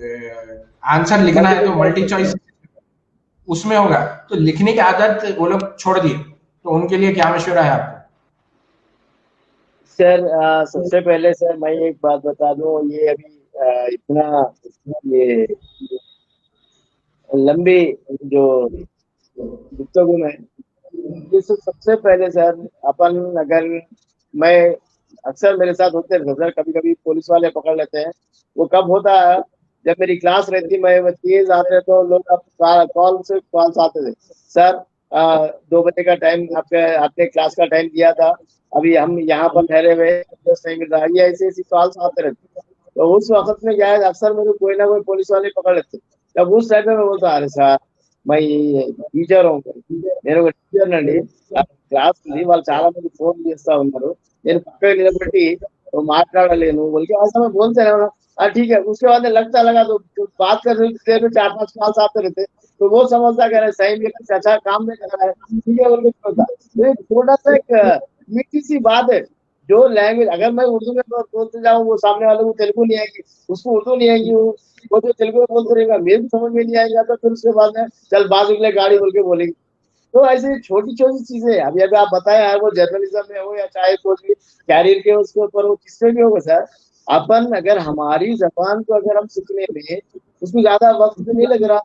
आंसर लिखना है तो मल्टी चॉइस उसमें होगा, तो लिखने की आदत वो लोग छोड़ दिए, तो उनके लिए क्या मशवरा है आपका? सर सबसे पहले सर मैं एक बात बता दूं, ये अभी इतना ये लंबी जो गुफ्तगू है, इस सबसे पहले सर अपन अगर मैं अक्सर मेरे साथ होते हैं सर, कभी कभी पुलिस वाले पकड़ लेते हैं। वो कब होता है, जब मेरी क्लास रहती, मैं तेज आते तो लोग अब कॉल से आते थे, सर 2 बजे का टाइम आपके आपने क्लास का टाइम दिया था, अभी हम यहाँ पर ठहरे हुए हैं, एड्रेस नहीं मिल रहा, ये ऐसे ऐसी कॉल्स आते रहते। तो उस वक्त में क्या है, अक्सर मेरे कोई ना कोई पुलिस वाले पकड़ लेते। तब उस टाइम में मैं बोलता, अरे सर मैं టీచర్ నేను ఒక టీచర్ అండి, క్లాస్ ఉంది, వాళ్ళు చాలా మంది ఫోన్ చేస్తా ఉన్నారు, నేను పక్కన నిలబెట్టి మాట్లాడలేను बोल के ऐसा मैं बोलते रहा। ठीक है, उसके बाद लगता लगा तो बात करने देर में 4-5 कॉल्स आते रहते, तो वो समझता कह रहे सही में कुछ अच्छा काम नहीं कर रहा है, ठीक है बोल के छोड़ता। तो ये थोड़ा सा एक मीठी सी बात है, जो लैंग्वेज अगर मैं उर्दू में बोलते जाऊँ, वो सामने वाले को तेलुगु नहीं आएगी, उसको उर्दू नहीं आएगी, वो जो तेलुगु में बोलते रहेगा, मेरे भी समझ में नहीं आएगा, तो फिर उसके बाद में चल बाद निकले गाड़ी बोल के बोलेगी। तो ऐसी छोटी छोटी चीजें, अभी अभी आप बताए यार, वो जर्नलिज्म में हो या चाहे कोई भी कैरियर के उसके ऊपर हो, किससे भी होगा सर, अपन अगर हमारी जबान को अगर हम सीखने में उसको ज्यादा वक्त भी नहीं लग रहा।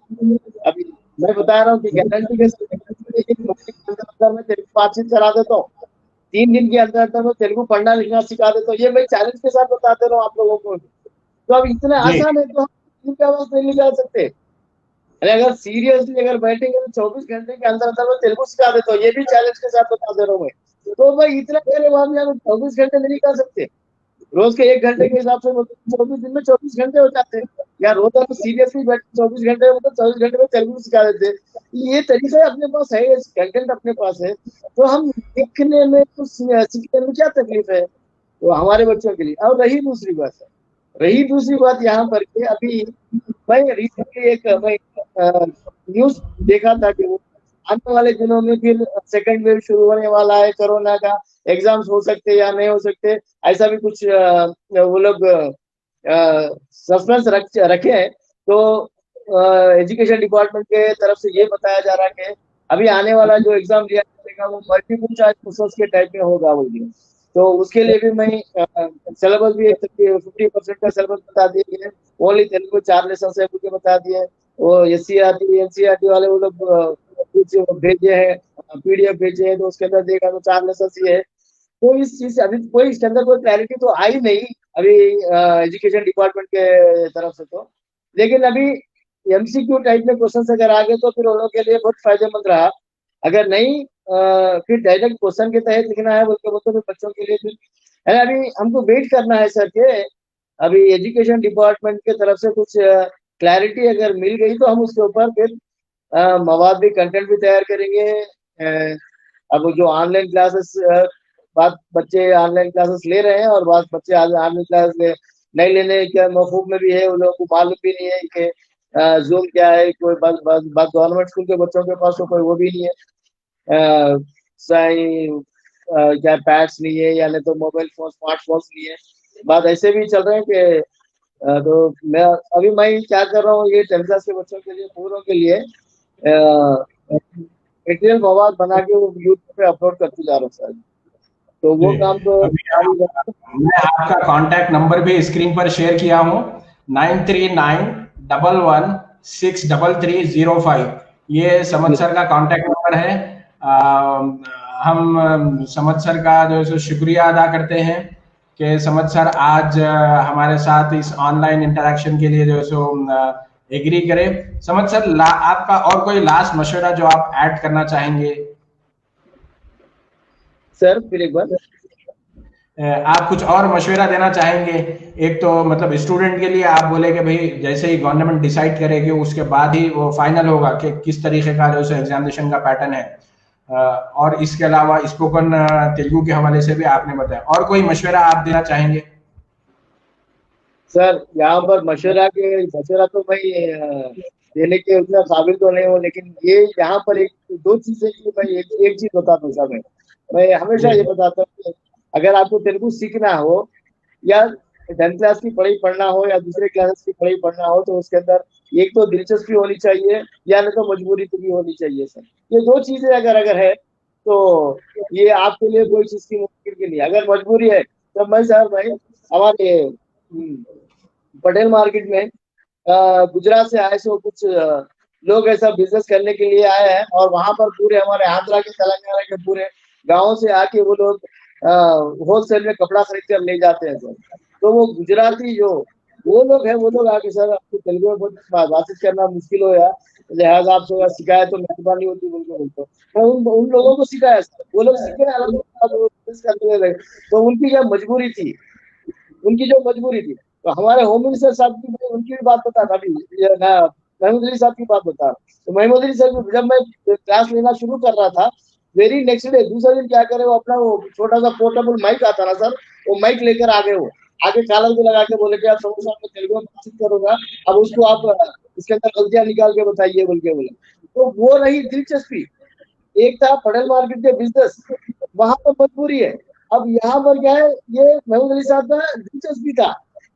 अभी मैं बता रहा हूँ कि गारंटी के साथ एक महीने के अंदर मैं तेलुगु बातचीत करा देता हूँ, 3 दिन के अंदर अंदर मैं तेलुगु पढ़ना लिखना सिखा देता हूँ, ये मैं चैलेंज के साथ बताते रहा हूँ आप लोगों को। तो अब इतना जी। आसान है तो हम इनका वक्त नहीं निकाल सकते। अरे अगर सीरियसली अगर बैठेंगे तो 24 घंटे के अंदर अंदर मैं तेलुगु सिखा देता हूँ, ये भी चैलेंज के साथ बता दे रहा हूँ मैं। तो भाई इतना कहने बाद में हम 24 घंटे नहीं निकाल सकते, रोज के 1 घंटे के हिसाब से 24 दिन में 24 घंटे हो जाते हैं, या रोज हम सीरियसली बैठ 24 घंटे मतलब 24 घंटे में तेलुगु सिखा देते हैं। ये तरीका अपने पास है, कंटेंट अपने पास है, तो हम लिखने में कुछ सीखने में क्या तकलीफ है, तो हमारे बच्चों के लिए। और रही दूसरी बात यहाँ पर कि अभी मैं रिसेंटली एक मैं न्यूज देखा था कि वो आने वाले दिनों में फिर सेकंड वेव शुरू होने वाला है कोरोना का, एग्जाम्स हो सकते हैं या नहीं हो सकते, ऐसा भी कुछ वो लोग सस्पेंस रखे हैं। तो एजुकेशन डिपार्टमेंट के तरफ से ये बताया जा रहा है कि अभी आने वाला जो एग्जाम लिया जाएगा वो मल्टीपल चॉइस क्वेश्चंस के टाइप में होगा बोलिए। तो उसके लिए भी मैं सिलेबस भी 50% का सिलेबस बता दिए गए, ओनली तेलुगु 4 लेसन है मुझे बता दिए। वो एससीईआरटी एनसीईआरटी वाले वो लोग कुछ भेजे हैं, पीडीएफ भेजे हैं, तो उसके अंदर देखा तो 4 लेसन ही है। तो इस चीज से अभी कोई इसके अंदर कोई क्लैरिटी तो आई नहीं अभी एजुकेशन डिपार्टमेंट के तरफ से। तो लेकिन अभी एमसीक्यू टाइप में क्वेश्चन अगर आ गए तो फिर उन लोगों के लिए बहुत फायदेमंद रहा। अगर नहीं फिर डायरेक्ट क्वेश्चन के तहत लिखना है बोलते बोलते तो बच्चों के लिए फिर है ना, अभी हमको वेट करना है सर के अभी एजुकेशन डिपार्टमेंट के तरफ से कुछ क्लैरिटी अगर मिल गई तो हम उसके ऊपर फिर मवाद भी कंटेंट भी तैयार करेंगे। अब जो ऑनलाइन क्लासेस बात बच्चे ऑनलाइन क्लासेस ले रहे हैं और बात बच्चे ऑनलाइन क्लास नहीं लेने के मौकूफ में भी है, उन लोगों को मालूम भी नहीं है कि जूम क्या है, कोई बात गवर्नमेंट स्कूल के बच्चों के पास तो कोई वो भी नहीं है, सही क्या पैड्स नहीं है या नहीं तो मोबाइल फोन स्मार्टफोन्स नहीं है, बात ऐसे भी चल रहे हैं कि तो मैं क्या कर रहा हूँ, ये 10th क्लास के बच्चों के लिए पूरों के लिए मटेरियल मवाद बना के वो यूट्यूब पे अपलोड करते जा रहा हूँ सर। तो वो काम तो मैं आपका कांटेक्ट नंबर भी स्क्रीन पर शेयर किया हूँ, 939111633305। ये समद सर का कांटेक्ट नंबर है। हम समद सर का जो है शुक्रिया अदा करते हैं कि समद सर आज हमारे साथ इस ऑनलाइन इंटरेक्शन के लिए जो है सो एग्री करें। समद सर आपका और कोई लास्ट मशवरा जो आप ऐड करना चाहेंगे? सर फिर एक बार आप कुछ और मशवरा देना चाहेंगे? एक तो मतलब स्टूडेंट के लिए आप बोले कि भाई जैसे ही गवर्नमेंट डिसाइड करेगी उसके बाद ही वो फाइनल होगा कि किस तरीके का जो है एग्जामिनेशन का पैटर्न है, और इसके अलावा स्पोकन तेलुगु के हवाले से भी आपने बताया, और कोई मशवरा आप देना चाहेंगे? सर यहाँ पर मशवरा तो मैं देने के उतना काबिल तो नहीं हूँ, लेकिन ये यहाँ पर एक दो चीजें की मैं एक चीज बताता हूँ सर। मैं हमेशा जी। ये बताता हूँ कि अगर आपको तेलुगु सीखना हो या 10th क्लास की पढ़ाई पढ़ना हो या दूसरे क्लासेस की पढ़ाई पढ़ना हो, तो उसके अंदर एक तो दिलचस्पी होनी चाहिए या नहीं तो मजबूरी तो भी होनी चाहिए सर। ये दो चीजें अगर अगर है तो ये आपके लिए कोई चीज की मुश्किल की नहीं। अगर मजबूरी है तो मैं सर भाई हमारे पटेल मार्केट में गुजरात से आए सो कुछ लोग ऐसा बिजनेस करने के लिए आए हैं, और वहां पर पूरे हमारे आंध्रा के तेलंगाना के पूरे गांव से आके वो लोग होलसेल में कपड़ा खरीद कर ले जाते हैं सर। तो वो गुजराती जो वो लोग हैं, वो लोग आके सर आपको तेलुगु में बहुत बातचीत करना मुश्किल हो या लिहाजा आपसे सिखाए तो मेहरबानी होती बोल के बोलते। मैं उन लोगों को सिखाया सर, वो लोग सीखे अलग करते हुए। तो उनकी क्या मजबूरी थी, उनकी जो मजबूरी थी। तो हमारे होम मिनिस्टर साहब की उनकी भी बात बता था अभी महमूद अली साहब की बात बता। तो महमूद अली साहब जब मैं क्लास लेना शुरू कर रहा था, वेरी नेक्स्ट डे दूसरे दिन क्या करे, वो अपना वो छोटा सा पोर्टेबल माइक आता ना सर, वो माइक लेकर आ गए। वो आगे कॉलर को लगा के बोले कि आप समोसा में तेलुगु में बातचीत करूंगा, अब उसको आप इसके अंदर गलतियां निकाल के बताइए बोल के बोले। तो वो रही दिलचस्पी। एक था पटेल मार्केट के बिजनेस, वहां पर मजबूरी है। अब यहाँ पर क्या है, ये महमूद अली साहब का दिलचस्पी था।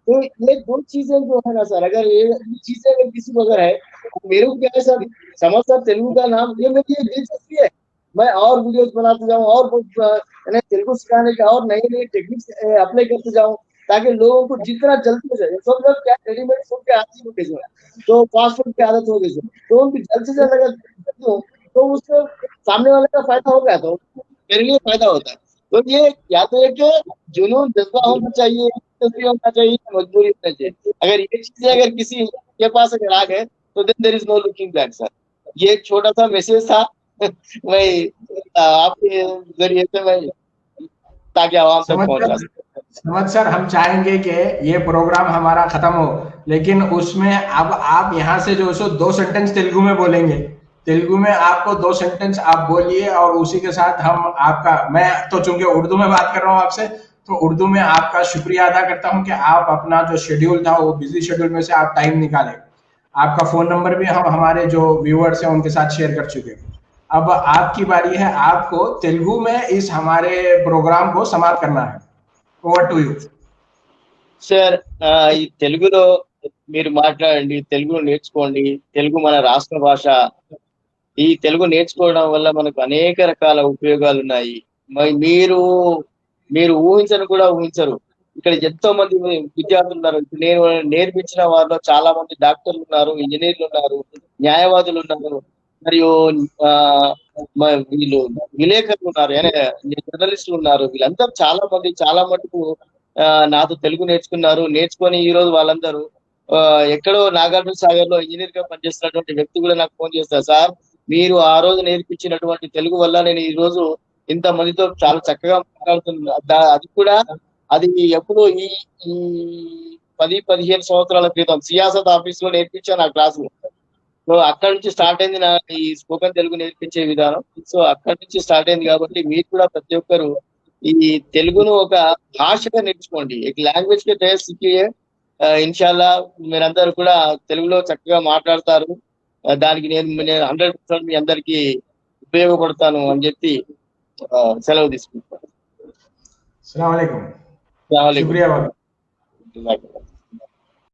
तो ये दो चीजें जो है ना सर, अगर ये चीजें अगर किसी को अगर है, मेरे को क्या है सर, समझ सर तेलुगु का नाम ये मेरी एक दिलचस्पी है। मैं और वीडियोस बनाते जाऊं और तेलुगु सिखाने का और नई नई टेक्निक्स अप्लाई करते जाऊं, ताकि लोगों को जितना जल्दी हो जाए। सब लोग क्या रेडीमेड फूड के आदि हो गए, तो फास्ट फूड की आदत हो गई, तो उनकी जल्द से जल्द अगर तो उससे सामने वाले का फायदा हो गया तो मेरे लिए फायदा होता है। तो ये या तो एक जुनून जज्बा होना चाहिए, दिलचस्पी होना चाहिए, मजबूरी होना चाहिए। अगर ये चीजें अगर किसी के पास अगर आ गए तो then there is no looking back sir. ये एक छोटा सा मैसेज था मैं आपके जरिए से मैं ताकि आवाम तक समझ पहुंचा सर, सके। समझ सर, हम चाहेंगे कि ये प्रोग्राम हमारा खत्म हो, लेकिन उसमें अब आप यहाँ से जो सो 2 सेंटेंस तेलुगु में बोलेंगे। तेलुगु में आपको 2 सेंटेंस आप बोलिए, और उसी के साथ हम आपका, मैं तो चूंकि उर्दू में बात कर रहा हूँ आपसे, तो उर्दू में आपका शुक्रिया अदा करता हूँ कि आप अपना जो शेड्यूल था वो बिजी शेड्यूल में से आप टाइम निकाले। आपका फोन नंबर भी हम हमारे जो व्यूअर्स हैं उनके साथ शेयर कर चुके हैं। अब आपकी बारी है, आपको तेलुगु में इस हमारे प्रोग्राम को समाप्त करना है। Over to you. సార్ ఈ తెలుగులో మీరు మాట్లాడండి, తెలుగులో నేర్చుకోండి. తెలుగు మన రాష్ట్ర భాష. ఈ తెలుగు నేర్చుకోవడం వల్ల మనకు అనేక రకాల ఉపయోగాలు ఉన్నాయి. మరి మీరు మీరు ఊహించను కూడా ఊహించరు. ఇక్కడ ఎంతో మంది విద్యార్థులు ఉన్నారు. ఇప్పుడు నేను నేర్పించిన వారిలో చాలా మంది డాక్టర్లు ఉన్నారు, ఇంజనీర్లు ఉన్నారు, న్యాయవాదులు ఉన్నారు, మరియు వీళ్ళు విలేకరులు ఉన్నారు, జర్నలిస్టులు ఉన్నారు. వీళ్ళందరూ చాలా మంది చాలా మటుకు నాతో తెలుగు నేర్చుకున్నారు. నేర్చుకొని ఈ రోజు వాళ్ళందరూ ఎక్కడో నాగార్జున సాగర్ లో ఇంజనీర్ గా పనిచేస్తున్నటువంటి వ్యక్తి కూడా నాకు ఫోన్ చేస్తారు, సార్ మీరు ఆ రోజు నేర్పించినటువంటి తెలుగు వల్ల నేను ఈ రోజు ఇంత మందితో చాలా చక్కగా మాట్లాడుతున్నా. అది కూడా అది ఎప్పుడు ఈ ఈ 10-15 సంవత్సరాల క్రితం సియాసత్ ఆఫీస్ లో నేర్పించాను ఆ క్లాసు. సో అక్కడి నుంచి స్టార్ట్ అయింది నా ఈ స్పోకెన్ తెలుగు నేర్పించే విధానం. సో అక్కడి నుంచి స్టార్ట్ అయింది కాబట్టి మీరు కూడా ప్రతి ఒక్కరు ఈ తెలుగును ఒక భాషగా నేర్చుకోండి. లాంగ్వేజ్ కే తేజ్ సీఖియే, ఇన్షాల్లా మీరందరూ కూడా తెలుగులో చక్కగా మాట్లాడతారు. దానికి నేను 100% మీ అందరికి ఉపయోగపడతాను అని చెప్పి సెలవు తీసుకుంటాను. अस्सलाम वालेकुम। अस्सलाम वालेकुम। शुक्रिया बाबा।